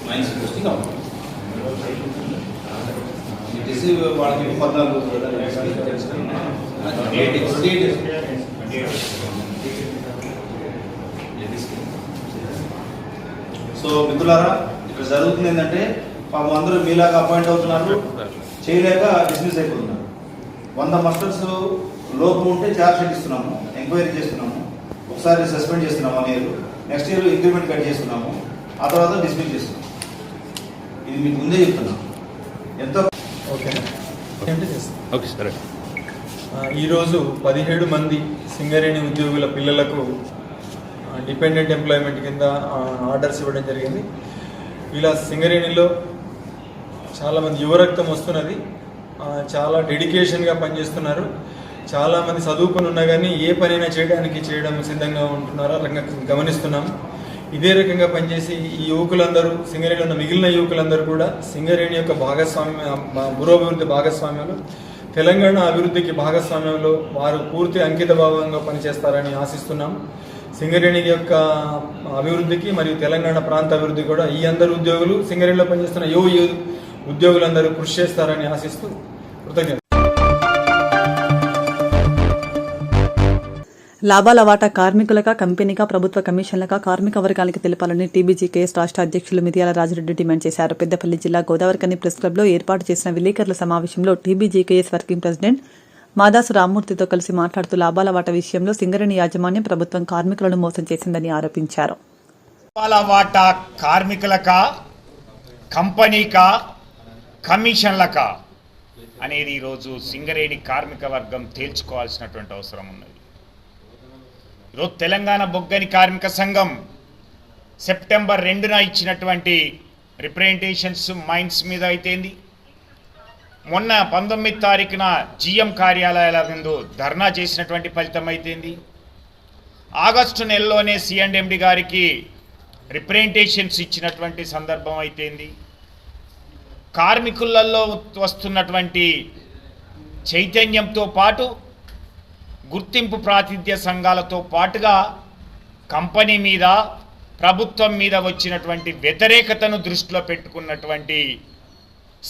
మైన్స్ పోస్టింగ్ అవ్వదు. వాళ్ళకి 14 సో మిత్రులారా, ఇక్కడ జరుగుతుంది ఏంటంటే పాపం అందరూ మీలాగా అపాయింట్ అవుతున్నారు, చేయలేక డిస్మిస్ అయిపోతున్నారు. 100 మస్టర్స్ లోపు ఉంటే ఛార్జ్ షీట్ ఇస్తున్నాము, ఎంక్వైరీ చేస్తున్నాము, ఒకసారి సస్పెండ్ చేస్తున్నాము 1 year, next year increment cut చేస్తున్నాము, ఆ తర్వాత డిస్మిస్ చేస్తున్నాము. ఇది మీకు ముందే చెప్తున్నాము. ఎంతో ఓకే సరే. ఈరోజు 17 మంది సింగరేణి ఉద్యోగుల పిల్లలకు డిపెండెంట్ ఎంప్లాయ్మెంట్ కింద ఆర్డర్స్ ఇవ్వడం జరిగింది. ఇలా సింగరేణిలో చాలామంది యువరక్తం వస్తున్నది, చాలా డెడికేషన్గా పనిచేస్తున్నారు. చాలామంది చదువుకుని ఉన్నా కానీ ఏ పనైనా చేయడం సిద్ధంగా ఉంటున్నారు, రకంగా గమనిస్తున్నాం. ఇదే రకంగా పనిచేసి ఈ యువకులందరూ, సింగరేణిలో ఉన్న మిగిలిన యువకులందరూ కూడా సింగరేణి యొక్క పురోభివృద్ధి భాగస్వామ్యంలో, తెలంగాణ అభివృద్ధికి భాగస్వామ్యంలో వారు పూర్తి అంకిత భావంగా పనిచేస్తారని ఆశిస్తున్నాం. సింగరేణి యొక్క అభివృద్ధికి మరియు తెలంగాణ ప్రాంత అభివృద్ధి కూడా ఈ అందరు ఉద్యోగులు, సింగరేణిలో పనిచేస్తున్న ఉద్యోగులందరూ కృషి చేస్తారని ఆశిస్తూ కృతజ్ఞత. లాభాల వాటా కార్మికులక, కంపెనీగా, ప్రభుత్వ కమిషన్లక, కార్మిక వర్గానికి తెలపాలని టీబీజీకేఎస్ రాష్ట్ర అధ్యక్షులు మిర్యాల రాజిరెడ్డి డిమాండ్ చేశారు. పెద్దపల్లి జిల్లా గోదావరికని ప్రెస్ క్లబ్లో ఏర్పాటు చేసిన విలేకరుల సమావేశంలో టీబీజీకేఎస్ వర్కింగ్ ప్రెసిడెంట్ మాదాసు రామ్మూర్తితో కలిసి మాట్లాడుతూ లాభాల వాటా విషయంలో సింగరేణి యాజమాన్యం ప్రభుత్వం కార్మికులను మోసం చేసిందని ఆరోపించారు. లాభాల వాటా కార్మికులక, కంపెనీకా, కమిషన్లక అనేది ఈరోజు సింగరేణి కార్మిక వర్గం తేల్చుకోవాల్సినటువంటి అవసరం ఉన్నది. ఈరోజు తెలంగాణ బొగ్గని కార్మిక సంఘం సెప్టెంబర్ 2న ఇచ్చినటువంటి రిప్రజెంటేషన్స్ మైన్స్ మీద అయితేంది, మొన్న 19వ తారీఖున జిఎం కార్యాలయాల ముందు ధర్నా చేసినటువంటి ఫలితం అయితేంది, ఆగస్టు నెలలోనే సిఎండ్ఎండి గారికి రిప్రజెంటేషన్స్ ఇచ్చినటువంటి సందర్భం అయితేంది, కార్మికులలో వస్తున్నటువంటి చైతన్యంతో పాటు గుర్తింపు ప్రాతినిధ్య సంఘాలతో పాటుగా కంపెనీ మీద, ప్రభుత్వం మీద వచ్చినటువంటి వ్యతిరేకతను దృష్టిలో పెట్టుకున్నటువంటి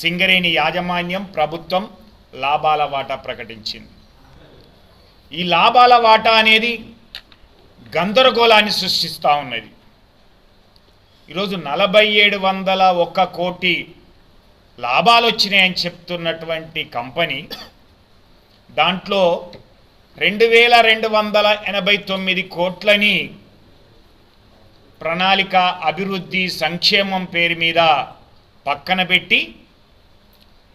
సింగరేణి యాజమాన్యం, ప్రభుత్వం లాభాల వాటా ప్రకటించింది. ఈ లాభాల వాటా అనేది గందరగోళాన్ని సృష్టిస్తూ ఉన్నది. ఈరోజు 4701 కోటి లాభాలు వచ్చినాయని చెప్తున్నటువంటి కంపెనీ, దాంట్లో 2289 కోట్లని ప్రణాళిక, అభివృద్ధి, సంక్షేమం పేరు మీద పక్కన పెట్టి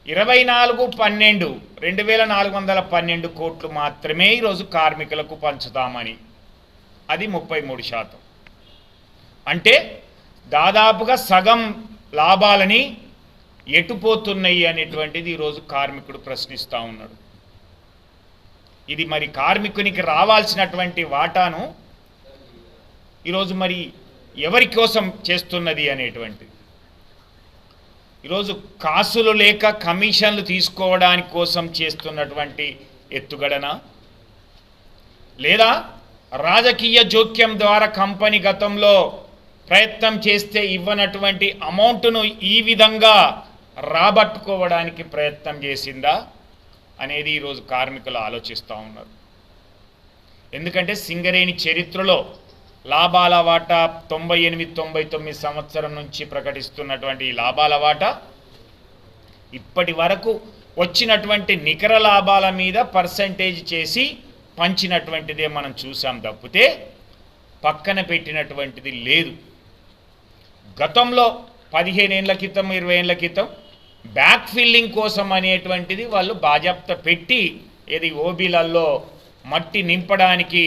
24/12/2412 కోట్లు మాత్రమే ఈరోజు కార్మికులకు పంచుతామని, అది 33%. అంటే దాదాపుగా సగం లాభాలని ఎటుపోతున్నాయి అనేటువంటిది ఈరోజు కార్మికుడు ప్రశ్నిస్తూ ఉన్నాడు. ఇది మరి కార్మికునికి రావాల్సినటువంటి వాటాను ఈరోజు మరి ఎవరి కోసం చేస్తున్నది అనేటువంటిది. ఈరోజు కాసులు లేక కమిషన్లు తీసుకోవడానికి కోసం చేస్తున్నటువంటి ఎత్తుగడన, లేదా రాజకీయ జోక్యం ద్వారా కంపెనీ గతంలో ప్రయత్నం చేస్తే ఇవ్వనటువంటి అమౌంట్ను ఈ విధంగా రాబట్టుకోవడానికి ప్రయత్నం చేసిందా అనేది ఈరోజు కార్మికులు ఆలోచిస్తూ ఉన్నారు. ఎందుకంటే సింగరేణి చరిత్రలో లాభాల వాటా 98-99 సంవత్సరం నుంచి ప్రకటిస్తున్నటువంటి ఈ లాభాల వాటా ఇప్పటి వరకు వచ్చినటువంటి నికర లాభాల మీద పర్సంటేజ్ చేసి పంచినటువంటిదే మనం చూసాం తప్పితే పక్కన పెట్టినటువంటిది లేదు. గతంలో 15 ఏళ్ల క్రితం, 20 ఏళ్ల క్రితం బ్యాక్ ఫిల్లింగ్ కోసం అనేటువంటిది వాళ్ళు బాజాప్తా పెట్టి ఏది ఓబీలలో మట్టి నింపడానికి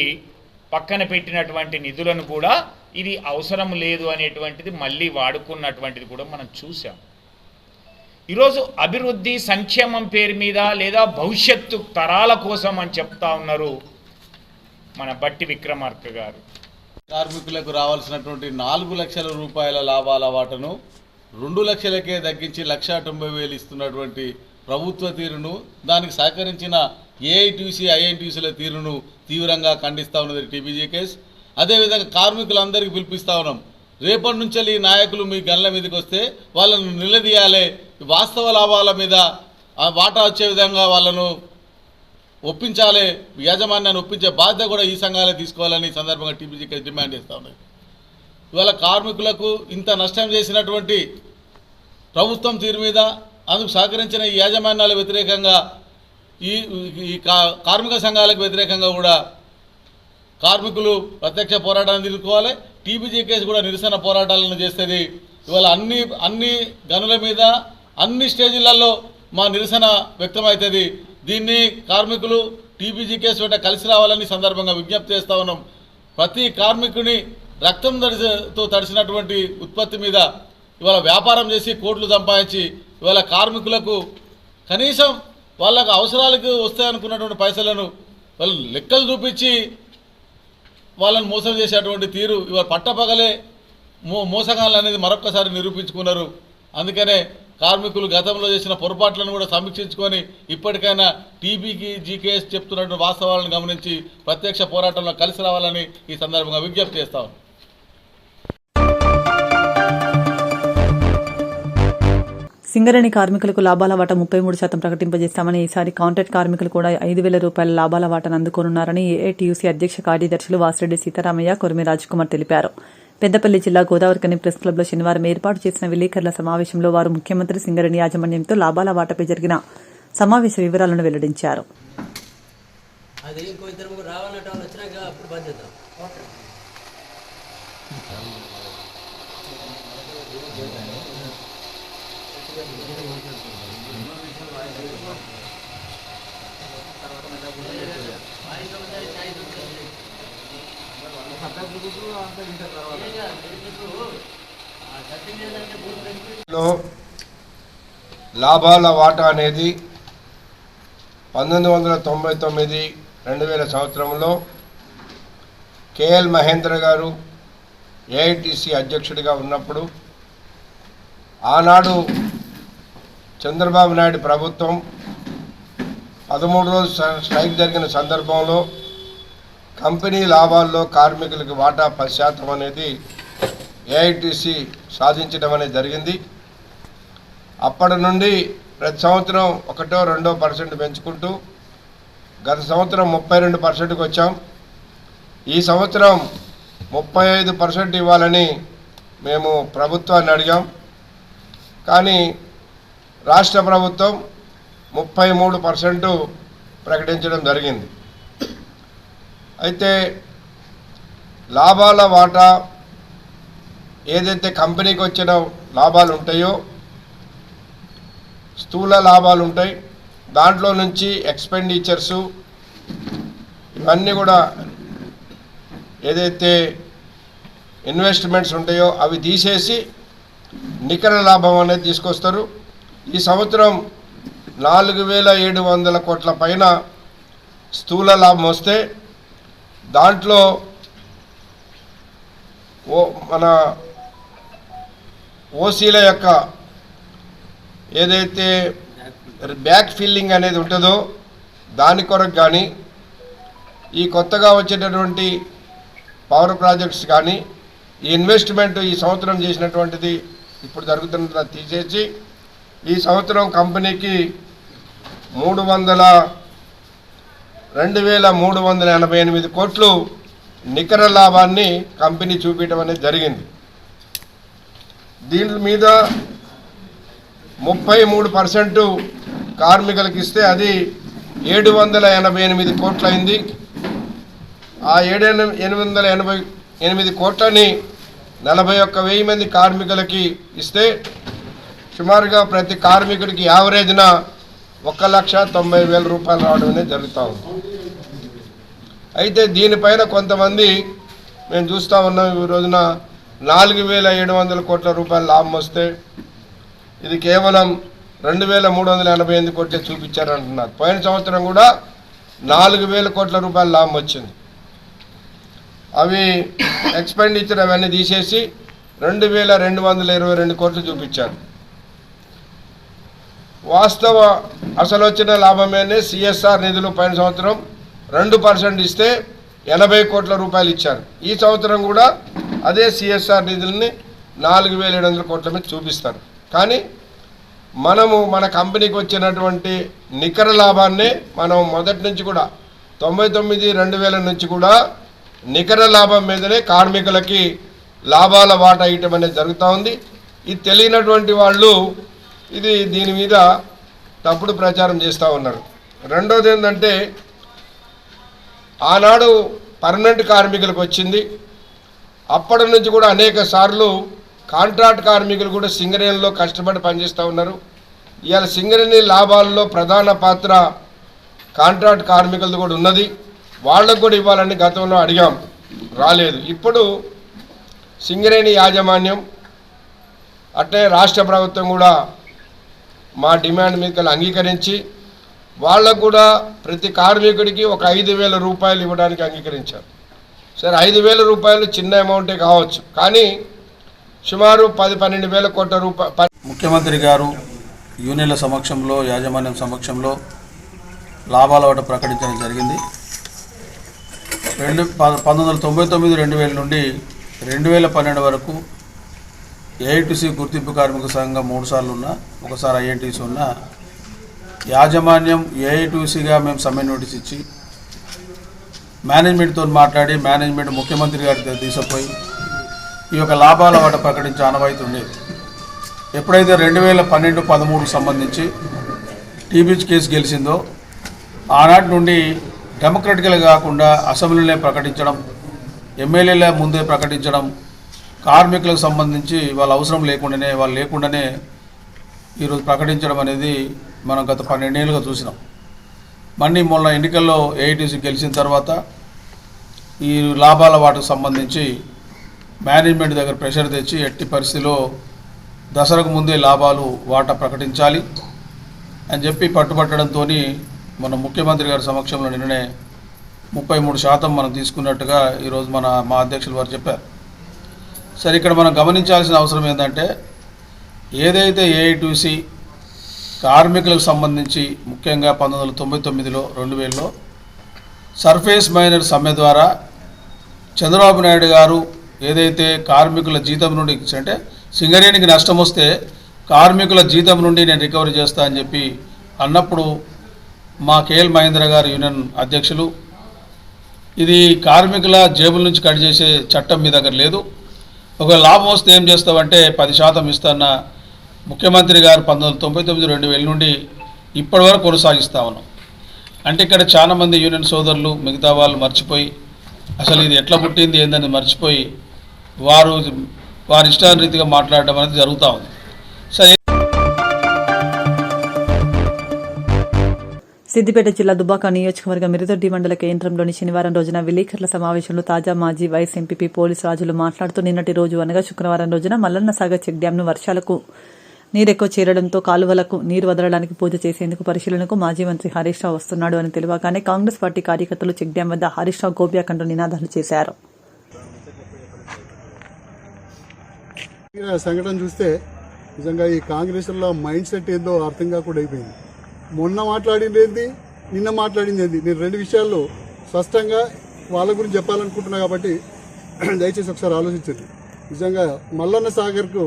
పక్కన పెట్టినటువంటి నిధులను కూడా ఇది అవసరం లేదు అనేటువంటిది మళ్ళీ వాడుకున్నటువంటిది కూడా మనం చూసాం. ఈరోజు అభివృద్ధి, సంక్షేమం పేరు మీద లేదా భవిష్యత్తు తరాల కోసం అని చెప్తా ఉన్నారు మన బట్టి విక్రమార్క గారు. కార్మికులకు రావాల్సినటువంటి 4 లక్షల రూపాయల లాభాల వాటను 2 లక్షలకే తగ్గించి 1,90,000 ఇస్తున్నటువంటి ప్రభుత్వ తీరును, దానికి సహకరించిన ఏఐటీసీ, ఐఎన్టీసీల తీరును తీవ్రంగా ఖండిస్తూ ఉన్నది టీబీజీకేఎస్. అదేవిధంగా కార్మికులందరికీ పిలిపిస్తూ ఉన్నాం, రేపటి నుంచి ఈ నాయకులు మీ గన్ల మీదకి వస్తే వాళ్ళను నిలదీయాలి, వాస్తవ లాభాల మీద వాటా వచ్చే విధంగా వాళ్ళను ఒప్పించాలి, యాజమాన్యాన్ని ఒప్పించే బాధ్యత కూడా ఈ సంఘాలే తీసుకోవాలని సందర్భంగా టీపీజీకే డిమాండ్ చేస్తూ ఉన్నాయి. ఇవాళ కార్మికులకు ఇంత నష్టం చేసినటువంటి ప్రభుత్వం తీరు మీద అందుకు సహకరించిన ఈ యాజమాన్యాల వ్యతిరేకంగా ఈ కార్మిక సంఘాలకు వ్యతిరేకంగా కూడా కార్మికులు ప్రత్యక్ష పోరాటాన్ని తీసుకోవాలి. టీపీజీకే కూడా నిరసన పోరాటాలను చేస్తుంది. ఇవాళ అన్ని గనుల మీద అన్ని స్టేజీలలో మా నిరసన వ్యక్తమవుతుంది. దీన్ని కార్మికులు టీపీజీకే వెంట కలిసి రావాలని సందర్భంగా విజ్ఞప్తి చేస్తూ ఉన్నాం. ప్రతి కార్మికుని రక్తంతో తడిసినటువంటి ఉత్పత్తి మీద ఇవాళ వ్యాపారం చేసి కోట్లు సంపాదించి ఇవాళ కార్మికులకు కనీసం వాళ్ళకు అవసరాలకు వస్తాయనుకున్నటువంటి పైసలను వాళ్ళు లెక్కలు చూపించి వాళ్ళని మోసం చేసేటువంటి తీరు ఇవాళ పట్టపగలే మోసగాళ్ళు అనేది మరొక్కసారి నిరూపించుకున్నారు. అందుకనే కార్మికులు గతంలో చేసిన పొరపాట్లను కూడా సమీక్షించుకొని ఇప్పటికైనా టీపీజీకేఎస్ చెప్తున్నటువంటి వాస్తవాలను గమనించి ప్రత్యక్ష పోరాటంలో కలిసి రావాలని ఈ సందర్భంగా విజ్ఞప్తి చేస్తాం. సింగరేణి కార్మికులకు లాభాల వాటా 33% ప్రకటింపజేస్తామని, ఈసారి కాంట్రాక్ట్ కార్మికులు కూడా 5,000 రూపాయల లాభాల వాటాను అందుకోనున్నారని ఏఐటీయూసీ అధ్యక్ష కార్యదర్శులు వాసిరెడ్డి సీతారామయ్య, కొరిమి రాజ్కుమార్ తెలిపారు. పెద్దపల్లి జిల్లా గోదావరికని ప్రెస్ క్లబ్లో శనివారం ఏర్పాటు చేసిన విలేకరుల సమావేశంలో వారు ముఖ్యమంత్రి సింగరేణి యాజమాన్యంతో లాభాల వాటాపై జరిగిన సమావేశ వివరాలను వెల్లడించారు. లాభాల వాటా అనేది 1999-2000 సంవత్సరంలో కేఎల్ మహేంద్ర గారు ఏఐటీసీ అధ్యక్షుడిగా ఉన్నప్పుడు ఆనాడు చంద్రబాబు నాయుడు ప్రభుత్వం 13 రోజులు స్ట్రైక్ జరిగిన సందర్భంలో కంపెనీ లాభాల్లో కార్మికులకు వాటా 10% అనేది ఏఐటీసీ సాధించడం అనేది జరిగింది. అప్పటి నుండి ప్రతి సంవత్సరం 1-2% పెంచుకుంటూ గత సంవత్సరం 32%కి వచ్చాం. ఈ సంవత్సరం 35% ఇవ్వాలని మేము ప్రభుత్వాన్ని అడిగాం. కానీ రాష్ట్ర ప్రభుత్వం 33% ప్రకటించడం జరిగింది. అయితే లాభాల వాటా ఏదైతే కంపెనీకి వచ్చిన లాభాలు ఉంటాయో, స్థూల లాభాలు ఉంటాయి, దాంట్లో నుంచి ఎక్స్పెండిచర్సు ఇవన్నీ కూడా ఏదైతే ఇన్వెస్ట్మెంట్స్ ఉంటాయో అవి తీసేసి నికర లాభం అనేది తీసుకొస్తారు. ఈ సంవత్సరం 4,700 కోట్ల పైన స్థూల లాభం వస్తే దాంట్లో మన ఓసీల యొక్క ఏదైతే బ్యాక్ ఫిల్లింగ్ అనేది ఉంటుందో దాని కొరకు కానీ, ఈ కొత్తగా వచ్చేటటువంటి పవర్ ప్రాజెక్ట్స్ కానీ, ఈ ఇన్వెస్ట్మెంట్ ఈ సంవత్సరం చేసినటువంటిది ఇప్పుడు జరుగుతున్న తీసేసి ఈ సంవత్సరం కంపెనీకి 2,388 కోట్లు నికర లాభాన్ని కంపెనీ చూపించడం అనేది జరిగింది. దీని మీద 33% కార్మికులకు ఇస్తే అది 788 కోట్లు అయింది. ఆ 788 కోట్లని 41,000 మంది కార్మికులకి ఇస్తే సుమారుగా ప్రతి కార్మికుడికి యావరేజ్న 1,90,000 రూపాయలు రావడం అనేది జరుగుతూ ఉంది. అయితే దీనిపైన కొంతమంది మేము చూస్తూ ఉన్నాం, ఈ రోజున 4,700 కోట్ల రూపాయల లాభం వస్తే ఇది కేవలం 2,388 కోట్లే చూపించారంటున్నారు. పోయిన సంవత్సరం కూడా 4,000 కోట్ల రూపాయల లాభం వచ్చింది. అవి ఎక్స్పెండిచర్ అవన్నీ తీసేసి 2,222 కోట్లు చూపించారు. వాస్తవ అసలు వచ్చిన లాభమేనే సిఎస్ఆర్ నిధులు పోయిన సంవత్సరం 2% ఇస్తే 80 కోట్ల రూపాయలు ఇచ్చారు. ఈ సంవత్సరం కూడా అదే సిఎస్ఆర్ నిధుల్ని 4,700 కోట్ల మీద చూపిస్తారు. కానీ మనము మన కంపెనీకి వచ్చినటువంటి నికర లాభాన్నే మనం మొదటి నుంచి కూడా 99-2000 నుంచి కూడా నికర లాభం మీదనే కార్మికులకి లాభాల వాటా ఇవ్వటం అనేది జరుగుతూ ఉంది. ఇది తెలియనటువంటి వాళ్ళు దీని మీద తప్పుడు ప్రచారం చేస్తూ ఉన్నారు. రెండోది ఏంటంటే ఆనాడు పర్మనెంట్ కార్మికులకు వచ్చింది. అప్పటి నుంచి కూడా అనేక సార్లు కాంట్రాక్ట్ కార్మికులు కూడా సింగరేణిలో కష్టపడి పనిచేస్తూ ఉన్నారు. ఇవాళ సింగరేణి లాభాల్లో ప్రధాన పాత్ర కాంట్రాక్ట్ కార్మికులది కూడా ఉన్నది. వాళ్ళకు కూడా ఇవ్వాలని గతంలో అడిగాం, రాలేదు. ఇప్పుడు సింగరేణి యాజమాన్యం అట్లే రాష్ట్ర ప్రభుత్వం కూడా మా డిమాండ్ మీద అంగీకరించి వాళ్ళకు కూడా ప్రతి కార్మికుడికి ఒక 5,000 రూపాయలు ఇవ్వడానికి అంగీకరించారు. సరే 5,000 రూపాయలు చిన్న అమౌంటే కావచ్చు, కానీ సుమారు 10-12,000 కోట్ల రూపాయలు. ముఖ్యమంత్రి గారు యూనియన్ల సమక్షంలో, యాజమాన్యం సమక్షంలో లాభాల వాటా ప్రకటించడం జరిగింది. 1999-2000 నుండి 2012 వరకు ఏఐటీసీ గుర్తింపు కార్మిక సంఘం 3 సార్లు ఉన్నా, ఒకసారి ఐఎన్టీసీ ఉన్నా, యాజమాన్యం ఏఐటీసీగా మేము సమ్మె నోటీస్ ఇచ్చి మేనేజ్మెంట్తో మాట్లాడి మేనేజ్మెంట్ ముఖ్యమంత్రి గారికి తీసుకుపోయి ఈ యొక్క లాభాల వాటా ప్రకటించే ఆనవాయితీ ఉండేది. ఎప్పుడైతే 2012-13 సంబంధించి టీబీచ్ కేసు గెలిచిందో ఆనాటి నుండి డెమోక్రటికల్ కాకుండా అసెంబ్లీలో ప్రకటించడం, ఎమ్మెల్యేల ముందే ప్రకటించడం, కార్మికులకు సంబంధించి వాళ్ళ అవసరం లేకుండానే వాళ్ళు లేకుండానే ఈరోజు ప్రకటించడం అనేది మనం గత 12 ఏళ్ళుగా చూసినాం. మళ్ళీ మొన్న ఎన్నికల్లో ఏఐటీసీ గెలిచిన తర్వాత ఈ లాభాల వాటకు సంబంధించి మేనేజ్మెంట్ దగ్గర ప్రెషర్ తెచ్చి ఎట్టి పరిస్థితిలో దసరాకు ముందే లాభాలు వాటా ప్రకటించాలి అని చెప్పి పట్టుబట్టడంతో మన ముఖ్యమంత్రి గారి సమక్షంలో నిన్ననే 33% మనం తీసుకున్నట్టుగా ఈరోజు మా అధ్యక్షులు వారు చెప్పారు. సరే, ఇక్కడ మనం గమనించాల్సిన అవసరం ఏంటంటే ఏదైతే ఏఐటీసీ కార్మికులకు సంబంధించి ముఖ్యంగా 1999లో 2000లో సర్ఫేస్ మైనర్ సమ్మె ద్వారా చంద్రబాబు నాయుడు గారు ఏదైతే కార్మికుల జీతం నుండి అంటే సింగరేణికి నష్టం వస్తే కార్మికుల జీతం నుండి నేను రికవరీ చేస్తా అని చెప్పి అన్నప్పుడు మా కేఎల్ మహేంద్ర గారు యూనియన్ అధ్యక్షులు ఇది కార్మికుల జేబుల నుంచి కట్ చేసే చట్టం మీ దగ్గర లేదు, ఒక లాభం వస్తే ఏం చేస్తామంటే 10% ఇస్తాన్న ముఖ్యమంత్రి గారు 1999-2000 నుండి ఇప్పటి వరకు కొనసాగిస్తూ ఉన్నాం. అంటే ఇక్కడ చాలామంది యూనియన్ సోదరులు మిగతా వాళ్ళు మర్చిపోయి అసలు ఇది ఎట్లా పుట్టింది ఏందని మర్చిపోయి వారి ఇష్టారీతిగా మాట్లాడడం అనేది జరుగుతూ ఉంది. సరే, సిద్దిపేట జిల్లా దుబ్బాక నియోజకవర్గం మిరుదొడ్డి మండల కేంద్రంలోని శనివారం రోజున విలేకరుల సమావేశంలో తాజా మాజీ వైస్ ఎంపీపీ పోలీసు రాజులు మాట్లాడుతూ నిన్నటి రోజు అనగా శుక్రవారం రోజున మల్లన్న సాగర్ చెక్ డ్యాంను వర్షాలకు నీరెక్కువ చేరడంతో కాలువలకు నీరు వదలడానికి పూజ చేసేందుకు పరిశీలనకు మాజీ మంత్రి హరీష్ రావు వస్తున్నాడు అని తెలియగానే కాంగ్రెస్ పార్టీ కార్యకర్తలు చెక్ డ్యాం వద్ద హరీష్ రావు గోబ్యాక్ అంటూ నినాదాలు చేశారు. సంఘటన చూస్తే నిజంగా ఈ కాంగ్రెస్లో మైండ్ సెట్ ఏందో అర్థం కాకుండా అయిపోయింది. మొన్న మాట్లాడింది ఏంది, నిన్న మాట్లాడింది ఏంది, నేను 2 విషయాల్లో స్పష్టంగా వాళ్ళ గురించి చెప్పాలనుకుంటున్నా కాబట్టి దయచేసి ఒకసారి ఆలోచించండి. నిజంగా మల్లన్న సాగర్కు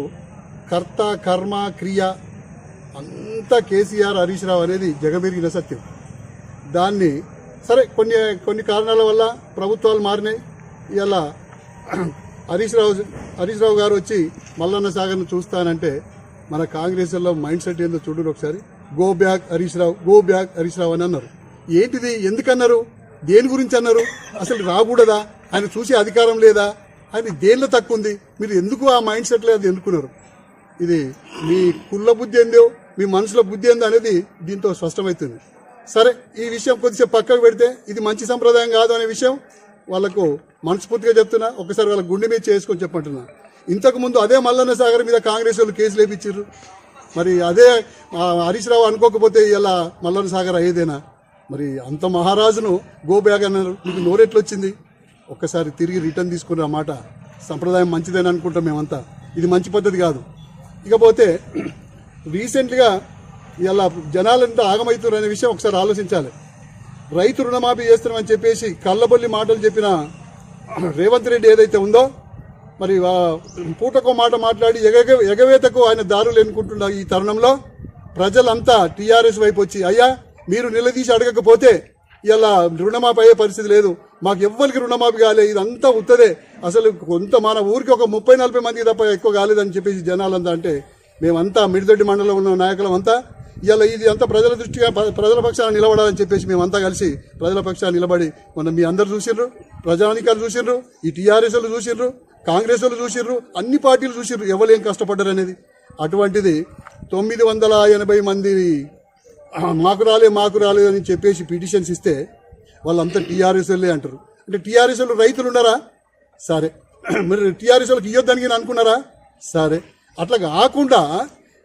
కర్త కర్మ క్రియ అంతా కేసీఆర్ హరీష్ రావు అనేది జగమెరిగిన సత్యం. దాన్ని సరే కొన్ని కారణాల వల్ల ప్రభుత్వాలు మారినాయి. ఇలా హరీష్ రావు గారు వచ్చి మల్లన్న సాగర్ను చూస్తానంటే మన కాంగ్రెస్లో మైండ్ సెట్ ఏందో చూడండి ఒకసారి. గో బ్యాక్ హరీష్ రావు అని అన్నారు. ఏంటిది, ఎందుకన్నారు, దేని గురించి అన్నారు, అసలు రాకూడదా, ఆయన చూసే అధికారం లేదా, ఆయన దేనిలో తక్కువ ఉంది, మీరు ఎందుకు ఆ మైండ్ సెట్లో అది ఎందుకున్నారు? ఇది మీ కుళ్ళ బుద్ధి ఏందో మీ మనసులో బుద్ధి ఏందో అనేది దీంతో స్పష్టమవుతుంది. సరే, ఈ విషయం కొద్దిసేపు పక్కకు పెడితే ఇది మంచి సంప్రదాయం కాదు అనే విషయం వాళ్లకు మనస్ఫూర్తిగా చెప్తున్నా. ఒకసారి వాళ్ళ గుండె మీద చేసుకొని చెప్పంటున్నా. ఇంతకుముందు అదే మల్లన్న సాగర్ మీద కాంగ్రెస్ వాళ్ళు కేసులు వేయించారు. మరి అదే హరీష్ రావు అనుకోకపోతే ఇలా మల్లన్న సాగర్ అయ్యేదేనా? మరి అంత మహారాజును గో బ్యాగ్ అన్నారు, మీకు నోరెట్లొచ్చింది? ఒక్కసారి తిరిగి రిటర్న్ తీసుకుని ఆ మాట. సంప్రదాయం మంచిదని అనుకుంటాం మేమంతా, ఇది మంచి పద్ధతి కాదు. ఇకపోతే రీసెంట్గా ఇలా జనాలంతా ఆగమవుతున్నారు అనే విషయం ఒకసారి ఆలోచించాలి. రైతు రుణమాఫీ చేస్తున్నామని చెప్పేసి కళ్ళబొల్లి మాటలు చెప్పిన రేవంత్ రెడ్డి ఏదైతే ఉందో మరి పూటకో మాట మాట్లాడి ఎగవేతకు ఆయన దారులు ఎన్నుకుంటున్న ఈ తరుణంలో ప్రజలంతా టీఆర్ఎస్ వైపు వచ్చి అయ్యా మీరు నిలదీసి అడగకపోతే ఇలా రుణమాఫీ అయ్యే పరిస్థితి లేదు, మాకు ఎవ్వరికి రుణమాఫీ కాలే, ఇదంతా ఉత్తదే, అసలు కొంత మన ఊరికి ఒక 30-40 మందికి తప్ప ఎక్కువ కాలేదని చెప్పేసి జనాలంతా అంటే మేమంతా మిడిదొడ్డి మండలంలో ఉన్న నాయకులం అంతా ఇలా ఇది అంతా ప్రజల దృష్టిగా ప్రజల పక్షాన్ని నిలబడాలని చెప్పేసి మేమంతా కలిసి ప్రజల పక్షాన్ని నిలబడి మొన్న మీ అందరు చూసిర్రు, ప్రజానికాలు చూసిర్రు, ఈ టీఆర్ఎస్ వాళ్ళు చూసిర్రు, కాంగ్రెస్ వాళ్ళు చూసిర్రు, అన్ని పార్టీలు చూసిర్రు ఎవరేం కష్టపడ్డారు అనేది. అటువంటిది 980 మంది మాకు రాలేదు అని చెప్పేసి పిటిషన్స్ ఇస్తే వాళ్ళంతా టీఆర్ఎస్ వాళ్ళే అంటారు. అంటే టీఆర్ఎస్ వాళ్ళు రైతులు ఉన్నారా? సరే, మీరు టీఆర్ఎస్ వాళ్ళకి ఇవ్వద్దని అనుకున్నారా? సరే, అట్లా కాకుండా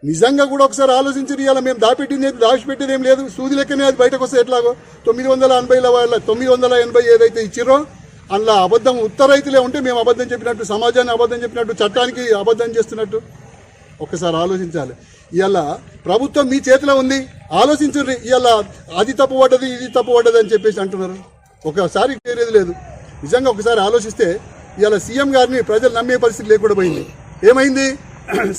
నిజంగా కూడా ఒకసారి ఆలోచించి ఇవాళ మేము దాచిపెట్టేది ఏం లేదు, సూది లెక్కనే అది బయటకు వస్తే ఎట్లాగో 980 ఏదైతే ఇచ్చిరో అందులో అబద్ధం ఉత్తర రైతులే ఉంటే మేము అబద్ధం చెప్పినట్టు, సమాజాన్ని అబద్ధం చెప్పినట్టు, చట్టానికి అబద్ధం చేస్తున్నట్టు ఒక్కసారి ఆలోచించాలి. ఇవాళ ప్రభుత్వం మీ చేతిలో ఉంది, ఆలోచించండి. ఇవాళ అది తప్పు పడ్డది ఇది తప్పు పడ్డది అని చెప్పేసి అంటున్నారు. ఒకసారి చేరేది లేదు. నిజంగా ఒకసారి ఆలోచిస్తే ఇవాళ సీఎం గారిని ప్రజలు నమ్మే పరిస్థితి లేకుండా పోయింది. ఏమైంది?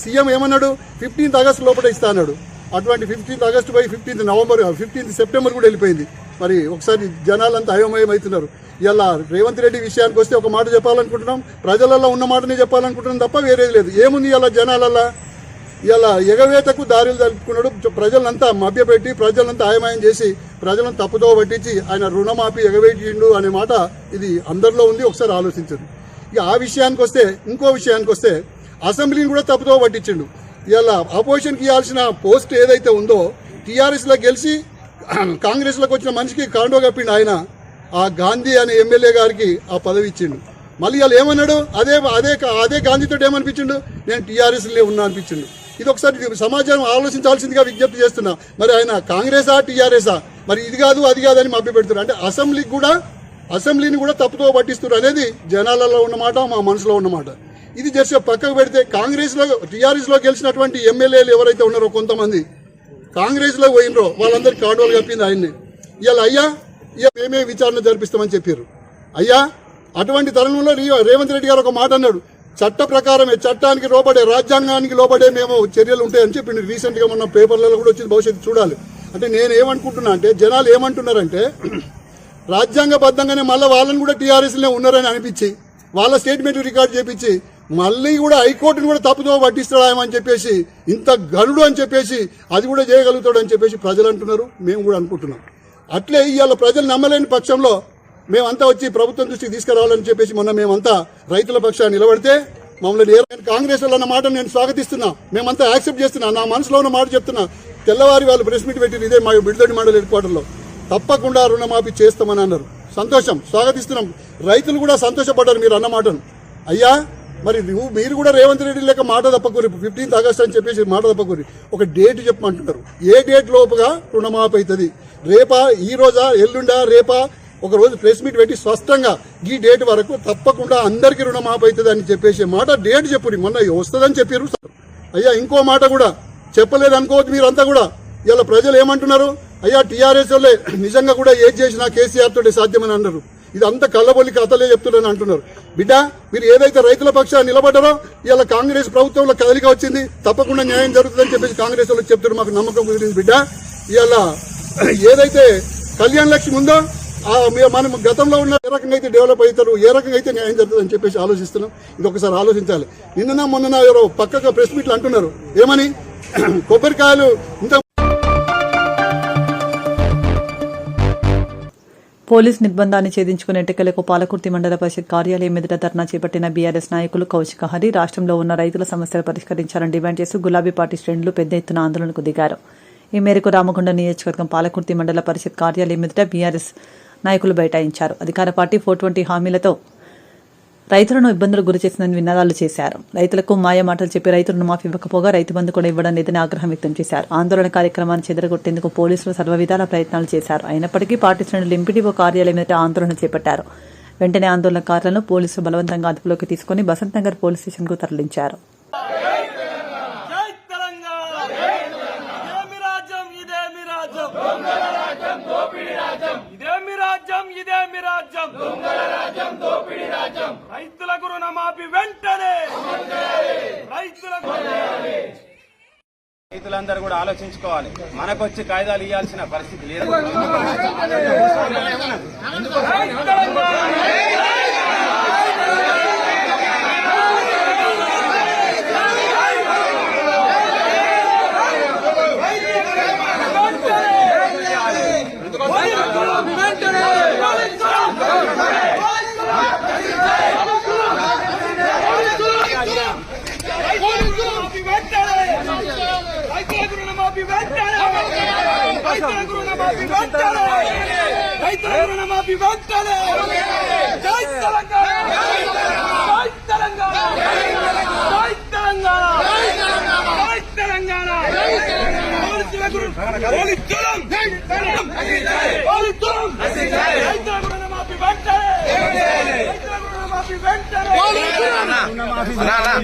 సీఎం ఏమన్నాడు? 15th ఆగస్టు లోపల ఇస్తా అన్నాడు. అటువంటి 15th ఆగస్టు పోయి 15th సెప్టెంబర్ కూడా వెళ్ళిపోయింది. మరి ఒకసారి జనాలంతా అయోమయం అవుతున్నారు. ఇలా రేవంత్ రెడ్డి విషయానికి వస్తే ఒక మాట చెప్పాలనుకుంటున్నాం, ప్రజలలో ఉన్న మాటనే చెప్పాలనుకుంటున్నాం తప్ప వేరేది లేదు. ఏముంది ఇలా జనాలల్లా? ఇలా ఎగవేతకు దారులు జరుపుకున్నాడు. ప్రజలంతా మభ్యపెట్టి ప్రజలంతా అయమాయం చేసి ప్రజలను తప్పుదో పట్టించి ఆయన రుణమాఫీ ఎగవేటిండు అనే మాట ఇది అందరిలో ఉంది. ఒకసారి ఆలోచించండి. ఇక ఆ విషయానికి వస్తే, ఇంకో విషయానికి వస్తే అసెంబ్లీని కూడా తప్పుదో పట్టించిండు. ఇలా అపోజిషన్కి ఇవ్వాల్సిన పోస్ట్ ఏదైతే ఉందో టీఆర్ఎస్లో గెలిచి కాంగ్రెస్లోకి వచ్చిన మనిషికి కాండో కప్పిండు ఆయన. ఆ గాంధీ అనే ఎమ్మెల్యే గారికి ఆ పదవి ఇచ్చిండు. మళ్ళీ వాళ్ళు ఏమన్నాడు? అదే గాంధీతో ఏమనిపించిండు? నేను టీఆర్ఎస్లో ఉన్నా అనిపించిండు. ఇది ఒకసారి సమాజం ఆలోచించాల్సిందిగా విజ్ఞప్తి చేస్తున్నా. మరి ఆయన కాంగ్రెసా టీఆర్ఎసా? మరి ఇది కాదు అది కాదని మభ్య పెడుతున్నారు. అంటే అసెంబ్లీని కూడా తప్పుతో పట్టిస్తున్నారు అనేది జనాలలో ఉన్నమాట, మా మనసులో ఉన్నమాట. ఇది జస్ట్ పక్కకు పెడితే టీఆర్ఎస్లో గెలిచినటువంటి ఎమ్మెల్యేలు ఎవరైతే ఉన్నారో కొంతమంది కాంగ్రెస్లో పోయినరో వాళ్ళందరికీ కాండోలు కప్పింది ఆయన్ని. ఇవాళ అయ్యా మేమే విచారణ జరిపిస్తామని చెప్పారు. అయ్యా అటువంటి తరుణంలో రేవంత్ రెడ్డి గారు ఒక మాట అన్నాడు, చట్ట ప్రకారమే, చట్టానికి లోబడే, రాజ్యాంగానికి లోబడే మేము చర్యలు ఉంటాయని చెప్పి రీసెంట్గా మొన్న పేపర్లలో కూడా వచ్చింది, భవిష్యత్తు చూడాలి. అంటే నేను ఏమనుకుంటున్నా అంటే జనాలు ఏమంటున్నారంటే రాజ్యాంగబద్ధంగానే మళ్ళీ వాళ్ళని కూడా టీఆర్ఎస్లో ఉన్నారని అనిపించి వాళ్ళ స్టేట్మెంట్ రికార్డ్ చేపించి మళ్ళీ కూడా హైకోర్టును కూడా తప్పుదో పట్టిస్తాడని చెప్పేసి, ఇంత గనుడు అని చెప్పేసి అది కూడా చేయగలుగుతాడు అని చెప్పేసి ప్రజలు అంటున్నారు, మేము కూడా అనుకుంటున్నాం. అట్లే ఇవాళ ప్రజలు నమ్మలేని పక్షంలో మేమంతా వచ్చి ప్రభుత్వం దృష్టికి తీసుకురావాలని చెప్పేసి మొన్న మేమంతా రైతుల పక్షాన్ని నిలబడితే మమ్మల్ని కాంగ్రెస్ వాళ్ళు అన్న మాట నేను స్వాగతిస్తున్నా, మేమంతా యాక్సెప్ట్ చేస్తున్నా. నా మనసులో ఉన్న మాట చెప్తున్నా. తెల్లవారి వాళ్ళు ప్రెస్ మీట్ పెట్టి ఇదే మా బిడ్దొడ్డి మండలి హెడ్ క్వార్టర్లో తప్పకుండా రుణమాఫీ చేస్తామని అన్నారు. సంతోషం, స్వాగతిస్తున్నాం. రైతులు కూడా సంతోషపడ్డారు మీరు అన్న మాటను. అయ్యా మరి మీరు కూడా రేవంత్ రెడ్డి లేక మాట తప్పకూరి 15th ఆగస్టు అని చెప్పేసి మాట తప్పకూరి ఒక డేట్ చెప్పమంటున్నారు. ఏ డేట్ లోపుగా రుణమాఫీ అవుతుంది? రేపా, ఈ రోజా, ఎల్లుండా, రేపా? ఒక రోజు ప్రెస్ మీట్ పెట్టి స్పష్టంగా ఈ డేట్ వరకు తప్పకుండా అందరికీ రుణమాఫీ అవుతుంది అని చెప్పేసి మాట డేట్ చెప్పురి. మొన్న వస్తుందని చెప్పారు. అయ్యా ఇంకో మాట కూడా చెప్పలేదు అనుకోవద్దు మీరంతా కూడా. ఇలా ప్రజలు ఏమంటున్నారు? అయ్యా టీఆర్ఎస్ వాళ్ళే నిజంగా కూడా ఏది చేసినా కేసీఆర్ తోటి సాధ్యమని అన్నారు. ఇదంతా కళ్ళబొల్లి కథలే చెప్తున్నారని అంటున్నారు. బిడ్డ మీరు ఏదైతే రైతుల పక్షాన్ని నిలబడ్డారో ఇలా కాంగ్రెస్ ప్రభుత్వంలో కదలిక వచ్చింది, తప్పకుండా న్యాయం జరుగుతుందని చెప్పేసి కాంగ్రెస్ వాళ్ళకి చెప్తున్నారు. మాకు నమ్మకం కుదిరింది బిడ్డ. ఇలా ఏదైతే కళ్యాణ్ లక్ష్మి ఉందో మనం గతంలో ఉన్న ఏ రకంగా అయితే డెవలప్ అవుతారు, ఏ రకంగా అయితే న్యాయం జరుగుతుంది అని చెప్పేసి ఆలోచిస్తున్నాం. ఇది ఒకసారి ఆలోచించాలి. మొన్న ఎవరో పక్కగా ప్రెస్ మీట్లు అంటున్నారు ఏమని, కొబ్బరికాయలు ఇంత పోలీస్ నిర్బంధాన్ని ఛేదించుకునే ఎన్నికలకు పాలకుర్తి మండల పరిషత్ కార్యాలయం ఎదుట ధర్నా చేపట్టిన బీఆర్ఎస్ నాయకులు కౌశిక హరి రాష్ట్రంలో ఉన్న రైతుల సమస్యలు పరిష్కరించాలని డిమాండ్ చేస్తూ గులాబీ పార్టీ శ్రేణులు పెద్ద ఎత్తున ఆందోళనకు దిగారు. ఈ మేరకు రామగుండ నియోజకవర్గం పాలకుర్తి మండల పరిషత్ కార్యాలయం ఎదుట బీఆర్ఎస్ నాయకులు బైఠాయించారు. అధికార పార్టీ 420 హామీలతో రైతులను ఇబ్బందులు గురి చేసిందని నినాదాలు చేశారు. రైతులకు మాయ మాటలు చెప్పి రైతు రుణమాఫీ ఇవ్వకపోగా రైతు బంధు కూడా ఇవ్వడం లేదని ఆగ్రహం వ్యక్తం చేశారు. ఆందోళన కార్యక్రమాన్ని చెదరగొట్టేందుకు పోలీసులు సర్వవిధాల ప్రయత్నాలు చేశారు. అయినప్పటికీ పార్టీ శ్రేణులు ఎంపీడీఓ కార్యాలయం ఎదుట ఆందోళన చేపట్టారు. వెంటనే ఆందోళనకారులను పోలీసులు బలవంతంగా అదుపులోకి తీసుకుని బసంత్ నగర్ పోలీస్ స్టేషన్కు తరలించారు. రైతులకు రుణమాఫీ వెంటనే రైతులందరూ కూడా ఆలోచించుకోవాలి. మనకొచ్చి కాయిదాలు ఇవ్వాల్సిన పరిస్థితి లేదు.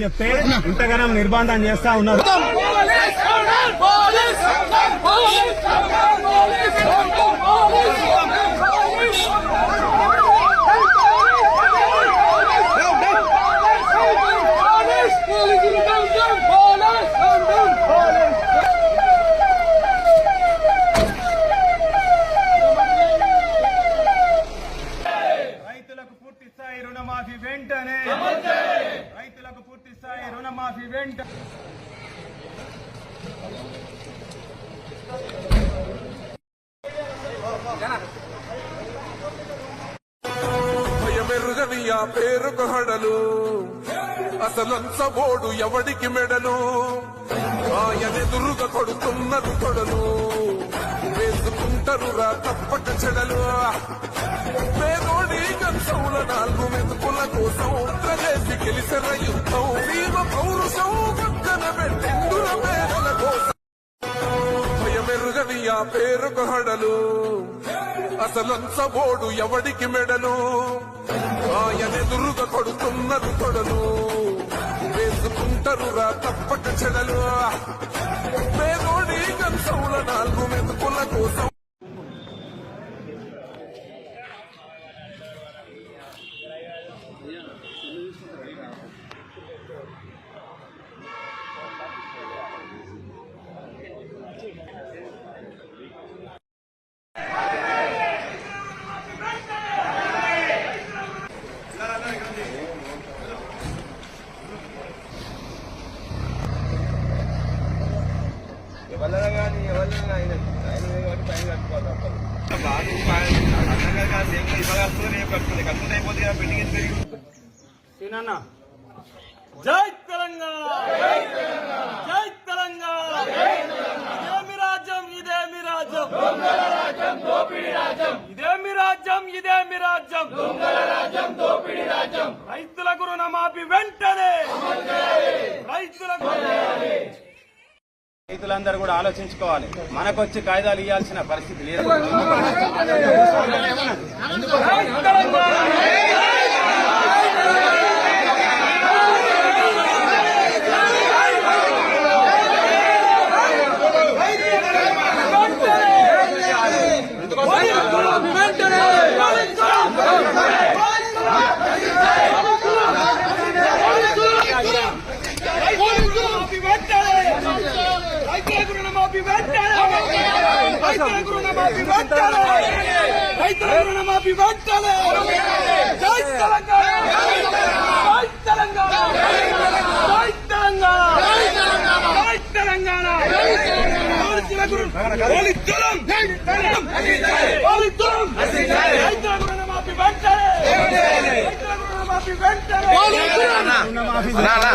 చెప్తే ఇంతగానం నిర్బంధం చేస్తా ఉన్నారు. రైతులకు పూర్తి స్థాయి రుణమాఫీ వెంటనే, రైతులకు పూర్తి స్థాయి రుణమాఫీ వెంటనే. భయమెరుగని ఆ పేరుకు హడలు, అసలంచబోడు ఎవడికి మెడలు, ఆయనెదురుగా కొడుతున్నది కొడలు, వేసుకుంటారు రా తప్పక చెడలు. పేదోడి కంచంల 4 మెతుకుల కోసం ప్రజేసి గెలిసిన యుద్ధం, భీమ పౌరుషం పక్కన పెట్టిందుల పేదల కోసం. భయమెరుగని ఆ పేరుకు హడలు, అసలంచబోడు ఎవడికి మెడలు, ఆయనెదురుగా కొడుతున్నది కొడలు, వేసుకుంటారు రా తప్పక చెడలు. పేదోడి కంచంల 4 మెతుకుల కోసం. జై తెలంగాణ, జై తెలంగాణ, ఇదేమి రాజ్యం, ఇదేమి రాజ్యం, దొంగల రాజ్యం, దోపిడీ రాజ్యం, ఇదేమి రాజ్యం, ఇదేమి రాజ్యం, దొంగల రాజ్యం, దోపిడీ రాజ్యం. రైతులకు రుణమాఫీ వెంటనే, రైతులందరూ కూడా ఆలోచించుకోవాలి. మనకొచ్చి కాయిదాలు ఇవ్వాల్సిన పరిస్థితి లేదు.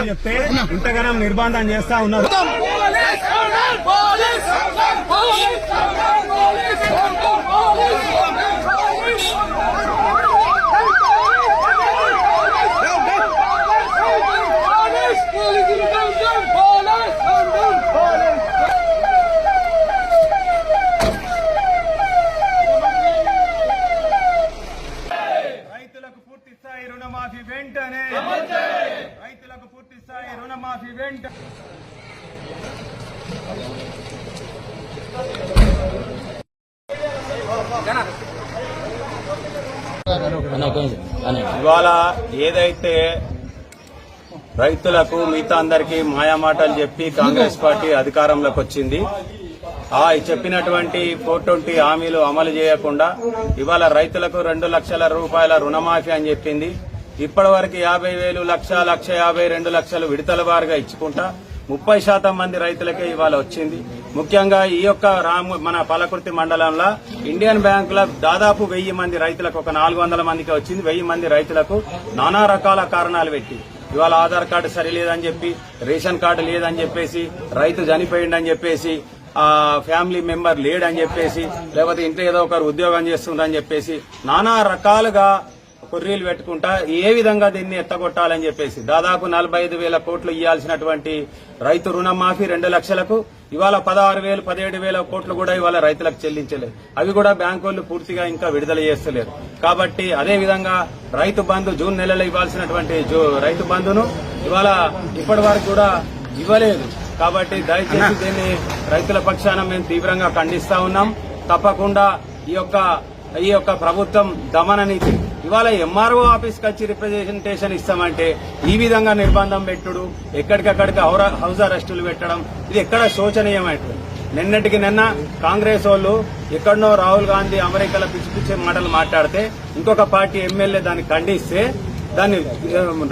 చెప్తే ఇంతగానం నిర్బంధం చేస్తా ఉన్నారు. రైతులకు పూర్తి స్థాయి రుణమాఫీ వెంటనే, రైతులకు పూర్తి స్థాయి రుణమాఫీ వెంటనే. ఇవాళ ఏదైతే రైతులకు మిగతా అందరికీ మాయామాటలు చెప్పి కాంగ్రెస్ పార్టీ అధికారంలోకి వచ్చింది. చెప్పినటువంటి 420 హామీలు అమలు చేయకుండా ఇవాళ రైతులకు 2 లక్షల రూపాయల రుణమాఫీ అని చెప్పింది. ఇప్పటి వరకు 50,000, 1,50,000, 2 లక్షలు విడతల వారుగా ఇచ్చుకుంటా 30% మంది రైతులకే ఇవాళ వచ్చింది. ముఖ్యంగా ఈ యొక్క మన పాలకుర్తి మండలంలో ఇండియన్ బ్యాంకుల దాదాపు 1000 మంది రైతులకు, ఒక 400 మందికి వచ్చింది. 1000 మంది రైతులకు నానా రకాల కారణాలు పెట్టి ఇవాళ ఆధార్ కార్డు సరిలేదని చెప్పి, రేషన్ కార్డు లేదని చెప్పేసి, రైతు చనిపోయిందని చెప్పేసి, ఫ్యామిలీ మెంబర్ లేడని చెప్పేసి, లేకపోతే ఇంట్లో ఏదో ఒకరు ఉద్యోగం చేస్తుందని చెప్పేసి నానా రకాలుగా కొర్రీలు పెట్టుకుంటా ఏ విధంగా దీన్ని ఎత్తగొట్టాలని చెప్పేసి దాదాపు 45,000 కోట్లు ఇవ్వాల్సినటువంటి రైతు రుణమాఫీ 2 లక్షలకు ఇవాళ 16,000, 17,000 కోట్లు కూడా ఇవాళ రైతులకు చెల్లించలేదు. అవి కూడా బ్యాంకులు పూర్తిగా ఇంకా విడుదల చేస్తలేరు. కాబట్టి అదే విధంగా రైతు బంధు జూన్ నెలలో ఇవ్వాల్సినటువంటి రైతు బంధును ఇవాళ ఇప్పటి వరకు కూడా ఇవ్వలేదు. కాబట్టి దయచేసి దీన్ని రైతుల పక్షాన మేము తీవ్రంగా ఖండిస్తా ఉన్నాం. తప్పకుండా ఈ యొక్క ప్రభుత్వం దమన నీతి ఇవాళ ఎంఆర్ఓ ఆఫీస్కి వచ్చి రిప్రజెంటేషన్ ఇస్తామంటే ఈ విధంగా నిర్బంధం పెట్టుడు, ఎక్కడికక్కడికి హౌస్ అరెస్టులు పెట్టడం, ఇది ఎక్కడ శోచనీయమైనది. నిన్నటికి నిన్న కాంగ్రెస్ వాళ్ళు ఎక్కడనో రాహుల్ గాంధీ అమెరికాలో పిచ్చి పిచ్చి మాటలు మాట్లాడితే ఇంకొక పార్టీ ఎమ్మెల్యే దాన్ని ఖండిస్తే దాన్ని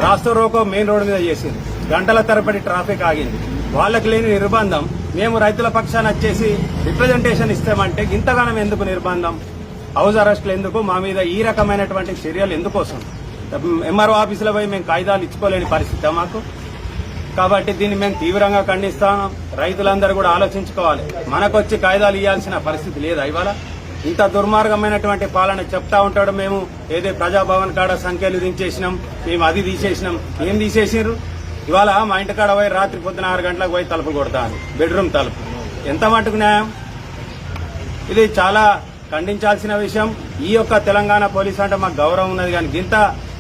రాస్తా రోకో మెయిన్ రోడ్డు మీద చేసింది. గంటల తరబడి ట్రాఫిక్ ఆగింది. వాళ్ళకి లేని నిర్బంధం మేము రైతుల పక్షాన వచ్చేసి రిప్రజెంటేషన్ ఇస్తామంటే ఇంతగానం ఎందుకు నిర్బంధం, హౌస్ అరెస్టులు ఎందుకు, మా మీద ఈ రకమైనటువంటి చర్యలు ఎందుకోసం? ఎంఆర్ఓ ఆఫీసులో పోయి మేము కాయిదాలు ఇచ్చుకోలేని పరిస్థితి మాకు. కాబట్టి దీన్ని మేము తీవ్రంగా ఖండిస్తాం. రైతులందరూ కూడా ఆలోచించుకోవాలి. మనకొచ్చి కాయిదాలు ఇవ్వాల్సిన పరిస్థితి లేదా ఇవాళ? ఇంత దుర్మార్గమైనటువంటి పాలన చెప్తా ఉంటాడు. మేము ఏదో ప్రజాభవన్ కాడ సంఖ్యలు దించేసినాం, మేము అది తీసేసినాం. ఏం తీసేసినారు? ఇవాళ మా ఇంటి కాడ పోయి రాత్రి పొద్దున 6 గంటలకు పోయి తలుపు కొడతాను, బెడ్రూమ్ తలుపు. ఎంత మటుకు న్యాయం? ఇది చాలా ఖండించాల్సిన విషయం. ఈ యొక్క తెలంగాణ పోలీసు అంటే మాకు గౌరవం ఉన్నది, కానీ గింత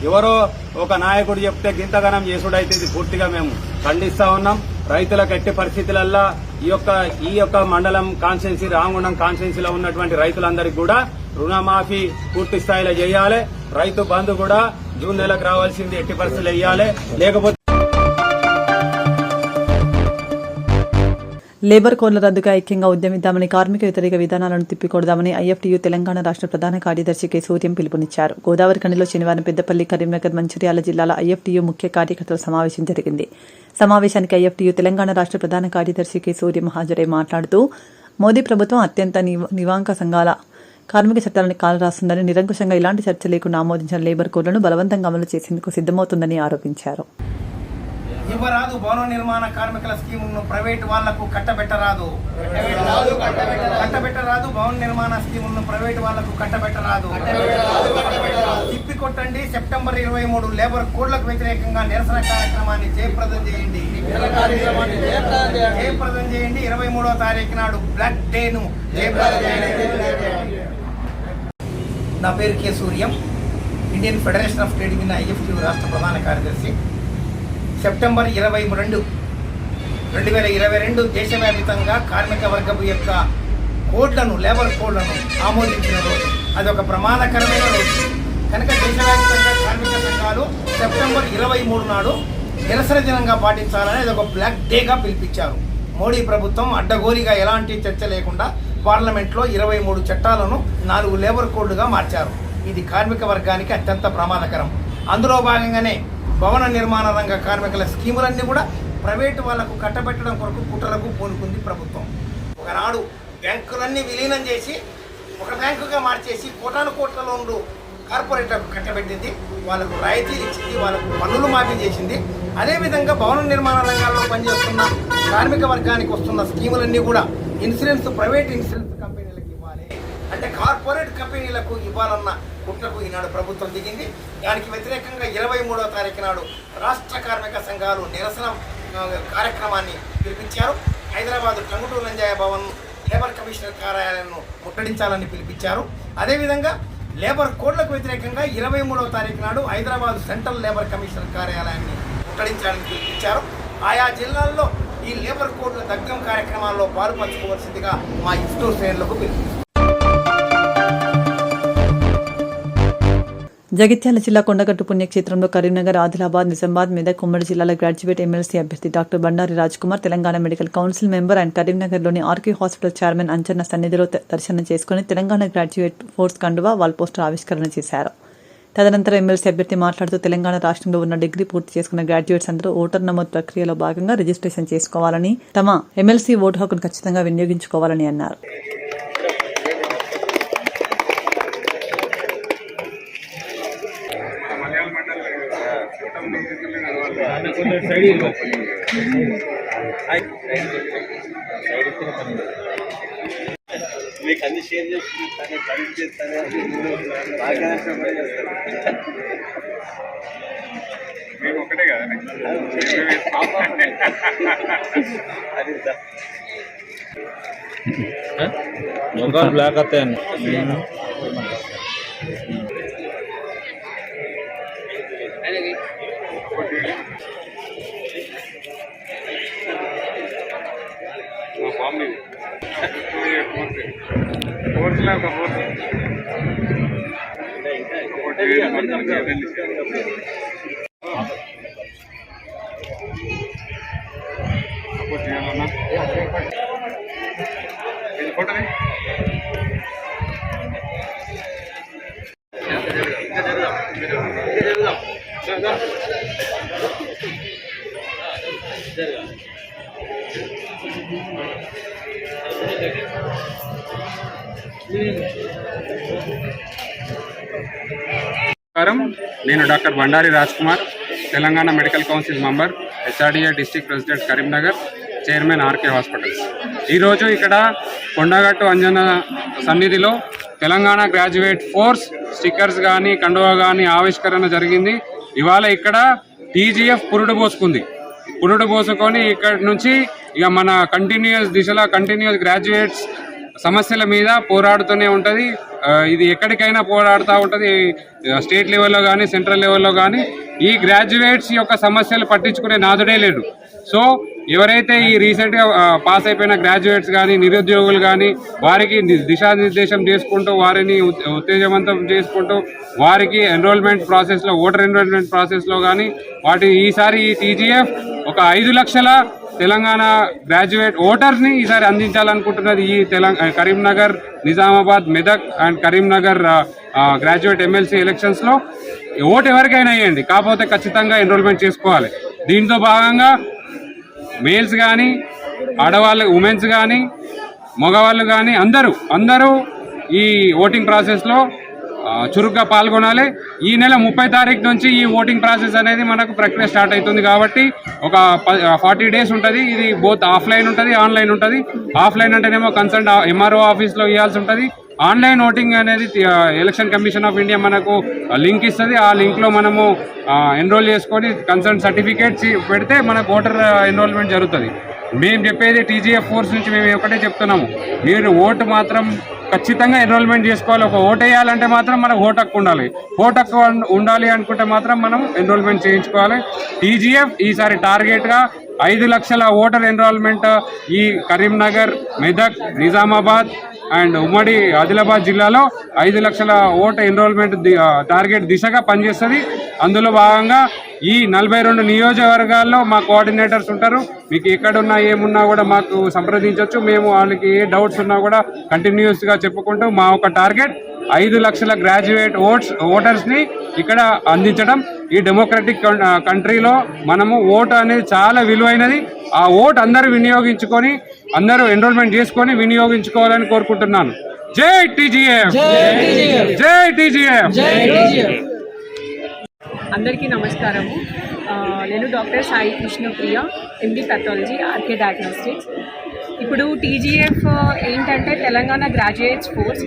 ఎవరో ఒక నాయకుడు చెప్తే గింతగానం చేసుడైతే ఇది పూర్తిగా మేము ఖండిస్తా ఉన్నాం. రైతులకు ఎట్టి పరిస్థితులల్లో ఈ యొక్క మండలం కాన్స్టిట్యున్సీ, రామగుండం కాన్స్టిట్యున్సీలో ఉన్నటువంటి రైతులందరికీ కూడా రుణమాఫీ పూర్తి స్థాయిలో చేయాలి. రైతు బంధు కూడా జూన్ నెలకు రావాల్సింది ఎట్టి పరిస్థితులు వేయాలి. లేకపోతే లేబర్ కోడ్ల రద్దుగా ఐక్యంగా ఉద్యమిద్దామని, కార్మిక వ్యతిరేక విధానాలను తిప్పికొడదామని ఐఎఫ్టీయూ తెలంగాణ రాష్ట్ర ప్రధాన కార్యదర్శి కె సూర్యం పిలుపునిచ్చారు. గోదావరి ఖనిలో శనివారం పెద్దపల్లి, కరీంనగర్, మంచిర్యాల జిల్లాల ఐఎఫ్టీయూ ముఖ్య కార్యకర్తల సమావేశం జరిగింది. సమావేశానికి ఐఎఫ్టీయూ తెలంగాణ రాష్ట్ర ప్రధాన కార్యదర్శి కె సూర్యం హాజరై మాట్లాడుతూ, మోదీ ప్రభుత్వం అత్యంత నివాంక సంఘాల కార్మిక చట్టాలను కాలు రాస్తుందని, నిరంకుశంగా ఇలాంటి చర్చ లేకుండా ఆమోదించిన లేబర్ కోడ్లను బలవంతంగా అమలు చేసేందుకు సిద్దమవుతుందని ఆరోపించారు. ఇవ్వరాదు భవన నిర్మాణ కార్మికుల స్కీమును ప్రైవేటు వాళ్లకు కట్టబెట్టరాదు. భవన నిర్మాణ స్కీమును ప్రైవేటు వాళ్లకు కట్టబెట్టరాదు. తిప్పికొట్టండి. సెప్టెంబర్ 23 లేబర్ కోడ్లకు వ్యతిరేకంగా నిరసన కార్యక్రమాన్ని జయప్రదం చేయండి. 23వ తారీఖు నాడు బ్లాక్ డేను జయప్రదం చేయండి. నా పేరు K Suryam, Indian federation of trade union IFTU రాష్ట్ర ప్రధాన కార్యదర్శి. సెప్టెంబర్ 22, 2022 దేశవ్యాప్తంగా కార్మిక వర్గపు యొక్క కోడ్లను, లేబర్ కోడ్లను ఆమోదించిన రోజు. అది ఒక ప్రమాదకరమైన రోజు కనుక దేశవ్యాప్తంగా కార్మిక సంఘాలు సెప్టెంబర్ 23 నాడు నిరసన దినంగా పాటించాలని అది ఒక బ్లాక్ డేగా పిలిపించారు. మోడీ ప్రభుత్వం అడ్డగోలిగా ఎలాంటి చర్చ లేకుండా పార్లమెంట్లో 23 చట్టాలను 4 లేబర్ కోడ్లుగా మార్చారు. ఇది కార్మిక వర్గానికి అత్యంత ప్రమాదకరం. అందులో భాగంగానే భవన నిర్మాణ రంగ కార్మికుల స్కీములన్నీ కూడా ప్రైవేటు వాళ్లకు కట్టబెట్టడం కొరకు కుట్రలకు పూనుకుంది ప్రభుత్వం. ఒకనాడు బ్యాంకులన్నీ విలీనం చేసి ఒక బ్యాంకుగా మార్చేసి కోటాను కోట్ల లోన్లు కార్పొరేట్లకు కట్టబెట్టింది, వాళ్ళకు రాయితీలు ఇచ్చింది, వాళ్ళకు పన్నులు మాఫీ చేసింది. అదేవిధంగా భవన నిర్మాణ రంగాల్లో పనిచేస్తున్న కార్మిక వర్గానికి వస్తున్న స్కీములన్నీ కూడా ప్రైవేట్ ఇన్సూరెన్స్ కంపెనీలకు ఇవ్వాలి అంటే కార్పొరేట్ కంపెనీలకు ఇవ్వాలన్న కుట్రకు ఈనాడు ప్రభుత్వం దిగింది. దానికి వ్యతిరేకంగా 23వ తారీఖు నాడు రాష్ట్ర కార్మిక సంఘాలు నిరసన కార్యక్రమాన్ని పిలిపించారు. హైదరాబాద్ టంగుటూరు నంజాయ భవన్ లేబర్ కమిషనర్ కార్యాలయాలను ముట్టడించాలని పిలిపించారు. అదేవిధంగా లేబర్ కోడ్లకు వ్యతిరేకంగా 23వ తారీఖు నాడు హైదరాబాద్ సెంట్రల్ లేబర్ కమిషనర్ కార్యాలయాన్ని ముట్టడించాలని పిలిపించారు. ఆయా జిల్లాల్లో ఈ లేబర్ కోడ్ల దగ్ధం కార్యక్రమాల్లో పాల్పంచుకోవాల్సిందిగా మా ఇఫ్టూ శ్రేణులకు పిలుపునిస్తారు. జగిత్యాల జిల్లా కొండగట్టు పుణ్యక్షేత్రంలో కరీంనగర్, ఆదిలాబాద్, నిజామాబాద్, మెదక్ ఉమ్మడి జిల్లాల గ్రాడ్యుయేట్ ఎమ్మెల్సీ అభ్యర్థి doctor Bandari Rajkumar Telangana medical council member and కరీంనగర్లోని ఆర్కే హాస్పిటల్ చైర్మన్ అంజన్న సన్నిధిలో దర్శనం చేసుకుని తెలంగాణ గ్రాడ్యుయేట్ ఫోర్స్ కండువా వాల్ పోస్టర్ ఆవిష్కరణ చేశారు. తదనంతరం ఎమ్మెల్సీ అభ్యర్థి మాట్లాడుతూ తెలంగాణ రాష్ట్రంలో ఉన్న డిగ్రీ పూర్తి చేసుకున్న గ్రాడ్యుయేట్స్ అందరూ ఓటర్ నమోదు ప్రక్రియలో భాగంగా రిజిస్ట్రేషన్ చేసుకోవాలని, తమ ఎమ్మెల్సీ ఓటు హక్కును ఖచ్చితంగా వినియోగించుకోవాలని అన్నారు. మీకు అన్ని షేర్ చేస్తాను, కనెక్ట్ చేస్తాను, మేము ఒకటే కదా మొబైల్ బ్లాక్ అవుతాయండి. నేను doctor Bandari Rajkumar, Telangana medical council member, HRDA district president Karimnagar, chairman RK hospitals. ఈరోజు ఇక్కడ కొండగట్టు అంజన సన్నిధిలో తెలంగాణ గ్రాడ్యుయేట్ ఫోర్స్ స్టిక్కర్స్ కానీ కండువా కానీ ఆవిష్కరణ జరిగింది. ఇవాళ ఇక్కడ టీజీఎఫ్ పురుడు పోసుకొని ఇక్కడి నుంచి ఇక మన కంటిన్యూస్ గ్రాడ్యుయేట్స్ సమస్యల మీద పోరాడుతూనే ఉంటుంది. ఇది ఎక్కడికైనా పోరాడుతూ ఉంటుంది, స్టేట్ లెవెల్లో కానీ సెంట్రల్ లెవెల్లో కానీ. ఈ గ్రాడ్యుయేట్స్ యొక్క సమస్యలు పట్టించుకునే నాదుడే లేడు. సో ఎవరైతే ఈ రీసెంట్గా పాస్ అయిపోయిన గ్రాడ్యుయేట్స్ కానీ నిరుద్యోగులు కానీ వారికి దిశానిర్దేశం చేసుకుంటూ వారిని ఉత్తేజవంతం చేసుకుంటూ వారికి ఎన్రోల్మెంట్ ప్రాసెస్లో ఓటర్ ఎన్రోల్మెంట్ ప్రాసెస్లో కానీ ఈసారి ఈ టీజీఎఫ్ ఒక 5 లక్షల తెలంగాణ గ్రాడ్యుయేట్ ఓటర్స్ని ఈసారి అందించాలనుకుంటున్నది. ఈ Karimnagar, Nizamabad, Medak and Karimnagar graduate MLC ఎలక్షన్స్లో ఓటు ఎవరికైనా వేయండి, కాకపోతే ఖచ్చితంగా ఎన్రోల్మెంట్ చేసుకోవాలి. దీంతో భాగంగా మేల్స్ కానీ ఉమెన్స్ కానీ మగవాళ్ళు కానీ అందరూ ఈ ఓటింగ్ ప్రాసెస్లో చురుగ్గా పాల్గొనాలి. ఈ నెల 30 తారీఖు నుంచి ఈ ఓటింగ్ ప్రాసెస్ అనేది మనకు ప్రక్రియ స్టార్ట్ అవుతుంది కాబట్టి ఒక 40 డేస్ ఉంటుంది. ఇది బోత్ ఆఫ్లైన్ ఉంటుంది, ఆన్లైన్ ఉంటుంది. ఆఫ్లైన్ అంటేనేమో కన్సర్న్ ఎంఆర్ఓ ఆఫీస్లో ఇవ్వాల్సి ఉంటుంది. ఆన్లైన్ ఓటింగ్ అనేది ఎలక్షన్ కమిషన్ ఆఫ్ ఇండియా మనకు లింక్ ఇస్తుంది. ఆ లింక్లో మనము ఎన్రోల్ చేసుకొని కన్సర్న్ సర్టిఫికేట్స్ పెడితే మనకు ఓటర్ ఎన్రోల్మెంట్ జరుగుతుంది. మేము చెప్పేది టీజీఎఫ్ ఫోర్స్ నుంచి మేము ఒకటే చెప్తున్నాము, మీరు ఓటు మాత్రం ఖచ్చితంగా ఎన్రోల్మెంట్ చేసుకోవాలి. ఒక ఓటు వేయాలంటే మాత్రం మనకు ఓటు హక్కు ఉండాలి. ఓటు హక్కు ఉండాలి అనుకుంటే మాత్రం మనం ఎన్రోల్మెంట్ చేయించుకోవాలి. టీజీఎఫ్ ఈసారి టార్గెట్గా 5 లక్షల ఓటర్ ఎన్రోల్మెంట్ ఈ కరీంనగర్, మెదక్, నిజామాబాద్ అండ్ ఉమ్మడి ఆదిలాబాద్ జిల్లాలో 5 లక్షల ఓటర్ ఎన్రోల్మెంట్ టార్గెట్ దిశగా పనిచేస్తుంది. అందులో భాగంగా ఈ 42 నియోజకవర్గాల్లో మా కోఆర్డినేటర్స్ ఉంటారు. మీకు ఎక్కడున్నా ఏమున్నా కూడా మాకు సంప్రదించవచ్చు. మేము వాళ్ళకి ఏ డౌట్స్ ఉన్నా కూడా కంటిన్యూస్గా చెప్పుకుంటూ మా ఒక టార్గెట్ 5 లక్షల గ్రాడ్యుయేట్ ఓటర్స్ని ఇక్కడ అందించడం. ఈ డెమోక్రటిక్ కంట్రీలో మనము ఓటు అనేది చాలా విలువైనది. ఆ ఓటు అందరూ వినియోగించుకొని అందరూ ఎన్రోల్మెంట్ చేసుకొని వినియోగించుకోవాలని కోరుకుంటున్నాను. జై టీజీఎఫ్, జై టీజీఎఫ్. అందరికీ నమస్కారము. నేను డాక్టర్ సాయి కృష్ణప్రియ, ఎండి పెథాలజీ, ఆర్కే డయాగ్నోస్టిక్స్. ఇప్పుడు టీజీఎఫ్ ఏంటంటే తెలంగాణ గ్రాడ్యుయేట్స్ ఫోర్స్.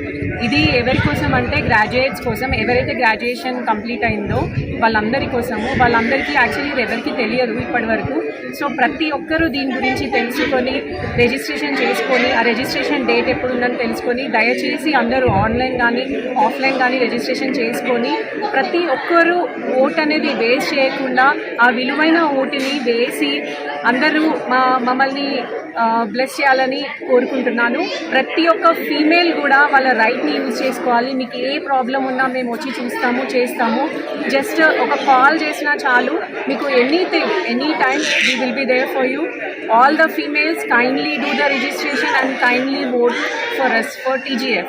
ఇది ఎవరి కోసం అంటే గ్రాడ్యుయేట్స్ కోసం, ఎవరైతే గ్రాడ్యుయేషన్ కంప్లీట్ అయిందో వాళ్ళందరి కోసము. వాళ్ళందరికీ యాక్చువల్లీ ఇది ఎవరికి తెలియదు ఇప్పటి వరకు. సో ప్రతి ఒక్కరూ దీని గురించి తెలుసుకొని రిజిస్ట్రేషన్ చేసుకొని, ఆ రిజిస్ట్రేషన్ డేట్ ఎప్పుడు ఉందని తెలుసుకొని దయచేసి అందరూ ఆన్లైన్ కానీ ఆఫ్లైన్ కానీ రిజిస్ట్రేషన్ చేసుకొని ప్రతి ఒక్కరూ ఓట్ అనేది వేస్ట్ చేయకుండా ఆ విలువైన ఓటుని వేసి అందరూ మమ్మల్ని బ్లెస్ చేయాలని కోరుకుంటున్నాను. ప్రతి ఒక్క ఫీమేల్ కూడా వాళ్ళ రైట్ని యూజ్ చేసుకోవాలి. మీకు ఏ ప్రాబ్లం ఉన్నా మేము వచ్చి చూస్తాము, చేస్తాము. జస్ట్ ఒక కాల్ చేసినా చాలు, మీకు anything any time we will be there for you. All the females kindly do the registration and kindly vote for us for TGF.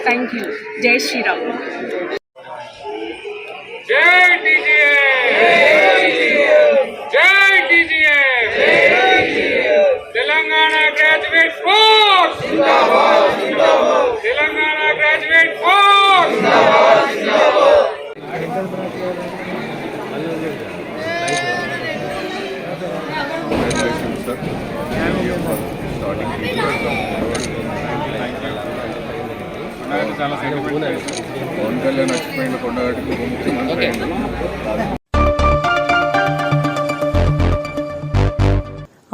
Thank you. Jai Shri Ram. జై టీజీఎఫ్, జై టీజీఎఫ్, తెలంగాణ గ్రాడ్యుయేట్ ఫోర్స్ జిందాబాద్, తెలంగాణ గ్రాడ్యుయేట్ ఫోర్స్ జిందాబాద్. చాలా పవన్ కళ్యాణ్ వచ్చిపోయింది కొండగట్టుకు ఉప ముఖ్యమంత్రి అయింది.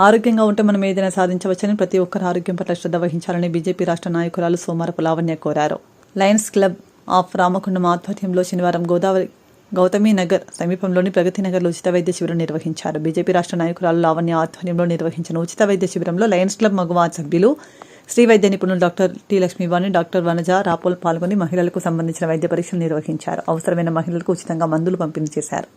ఆరోగ్యంగా ఉంటే మనం ఏదైనా సాధించవచ్చని ప్రతి ఒక్కరు ఆరోగ్యం పట్ల శ్రద్ధ వహించాలని బీజేపీ రాష్ట్ర నాయకురాలు సోమారపు లావణ్య కోరారు. లయన్స్ క్లబ్ ఆఫ్ రామకుండం ఆధ్వర్యంలో శనివారం గౌతమి నగర్ సమీపంలోని ప్రగతి నగర్లో ఉచిత వైద్య శిబిరం నిర్వహించారు. బీజేపీ రాష్ట్ర నాయకురాలు లావణ్య ఆధ్వర్యంలో నిర్వహించిన ఉచిత వైద్య శిబిరంలో లయన్స్ క్లబ్ మగవా సభ్యులు, శ్రీ వైద్య నిపుణులు doctor T Lakshmivani, doctor Vanaja Rapol పాల్గొని మహిళలకు సంబంధించిన వైద్య పరీక్షలు నిర్వహించారు. అవసరమైన మహిళలకు ఉచితంగా మందులు పంపిణీ చేశారు.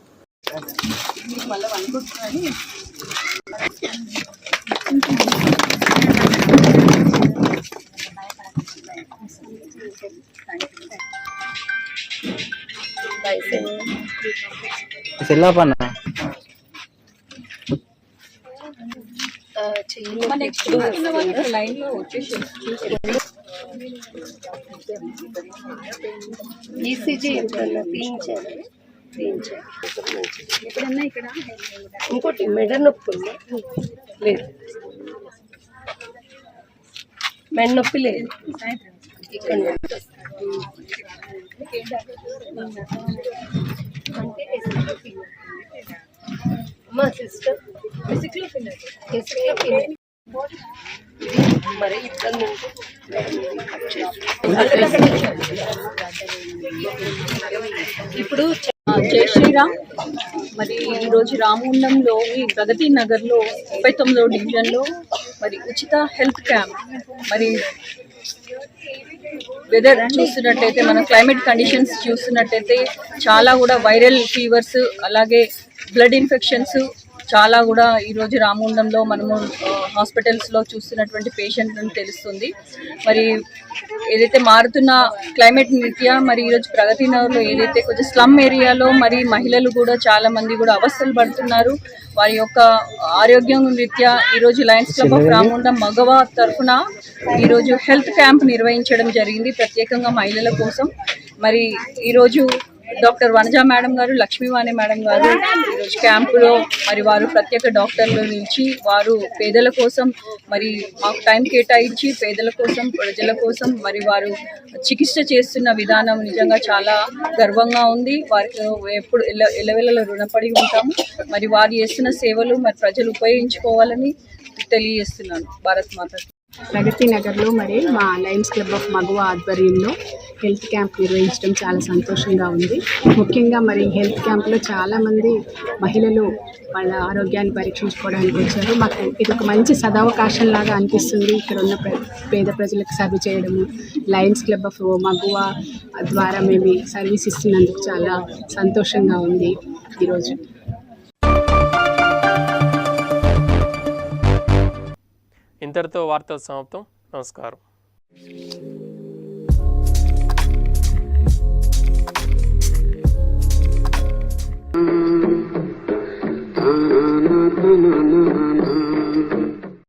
ఈసీజీ ఇంకోటి మెడ నొప్పి ఉందా? లేదు, మెడ నొప్పి లేదు. ఇక్కడ మా సిస్టర్ మరి ఇబ్బంది ఇప్పుడు జై శ్రీరామ్. మరి ఈరోజు రామగుండంలోని ప్రగతి నగర్లో 39వ డివిజన్లో మరి ఉచిత హెల్త్ క్యాంప్, మరి వెదర్ చూస్తున్నట్టయితే, మన క్లైమేట్ కండిషన్స్ చూస్తున్నట్టయితే చాలా కూడా వైరల్ ఫీవర్స్, అలాగే బ్లడ్ ఇన్ఫెక్షన్స్ చాలా కూడా ఈరోజు రామగుండంలో మనము హాస్పిటల్స్లో చూస్తున్నటువంటి పేషెంట్లను తెలుస్తుంది. మరి ఏదైతే మారుతున్న క్లైమేట్ రీత్యా మరి ఈరోజు ప్రగతి నగర్లో ఏదైతే కొంచెం స్లమ్ ఏరియాలో మరి మహిళలు కూడా చాలా మంది కూడా అవస్థలు పడుతున్నారు. వారి యొక్క ఆరోగ్యం రీత్యా ఈరోజు లయన్స్ క్లబ్ ఆఫ్ రామగుండం మగవా తరఫున ఈరోజు హెల్త్ క్యాంప్ నిర్వహించడం జరిగింది ప్రత్యేకంగా మహిళల కోసం. మరి ఈరోజు డాక్టర్ వనజ మేడం గారు, లక్ష్మీవాణి మేడం గారు ఈరోజు క్యాంపులో మరి వారు ప్రత్యేక డాక్టర్లు నిలిచి వారు పేదల కోసం మరి మాకు టైం కేటాయించి పేదల కోసం, ప్రజల కోసం మరి వారు చికిత్స చేస్తున్న విధానం నిజంగా చాలా గర్వంగా ఉంది. వారికి ఎప్పుడు ఎల్లవెల్లలో రుణపడి ఉంటాము. మరి వారు చేస్తున్న సేవలు మరి ప్రజలు ఉపయోగించుకోవాలని తెలియజేస్తున్నాను. భారత్ మాత. ప్రగతి నగర్లో మరి మా లయన్స్ క్లబ్ ఆఫ్ మగవా ఆధ్వర్యంలో హెల్త్ క్యాంప్ నిర్వహించడం చాలా సంతోషంగా ఉంది. ముఖ్యంగా మరి హెల్త్ క్యాంప్లో చాలామంది మహిళలు వాళ్ళ ఆరోగ్యాన్ని పరీక్షించుకోవడానికి వచ్చారు. మాకు ఇది ఒక మంచి సదవకాశం లాగా అనిపిస్తుంది. ఇక్కడ ఉన్న పేద ప్రజలకు సర్వ్ చేయడము, లయన్స్ క్లబ్ ఆఫ్ మగవా ద్వారా మేము సర్వీస్ ఇస్తున్నందుకు చాలా సంతోషంగా ఉంది ఈరోజు. ఇంతటితో వార్తలు సమాప్తం. నమస్కారం.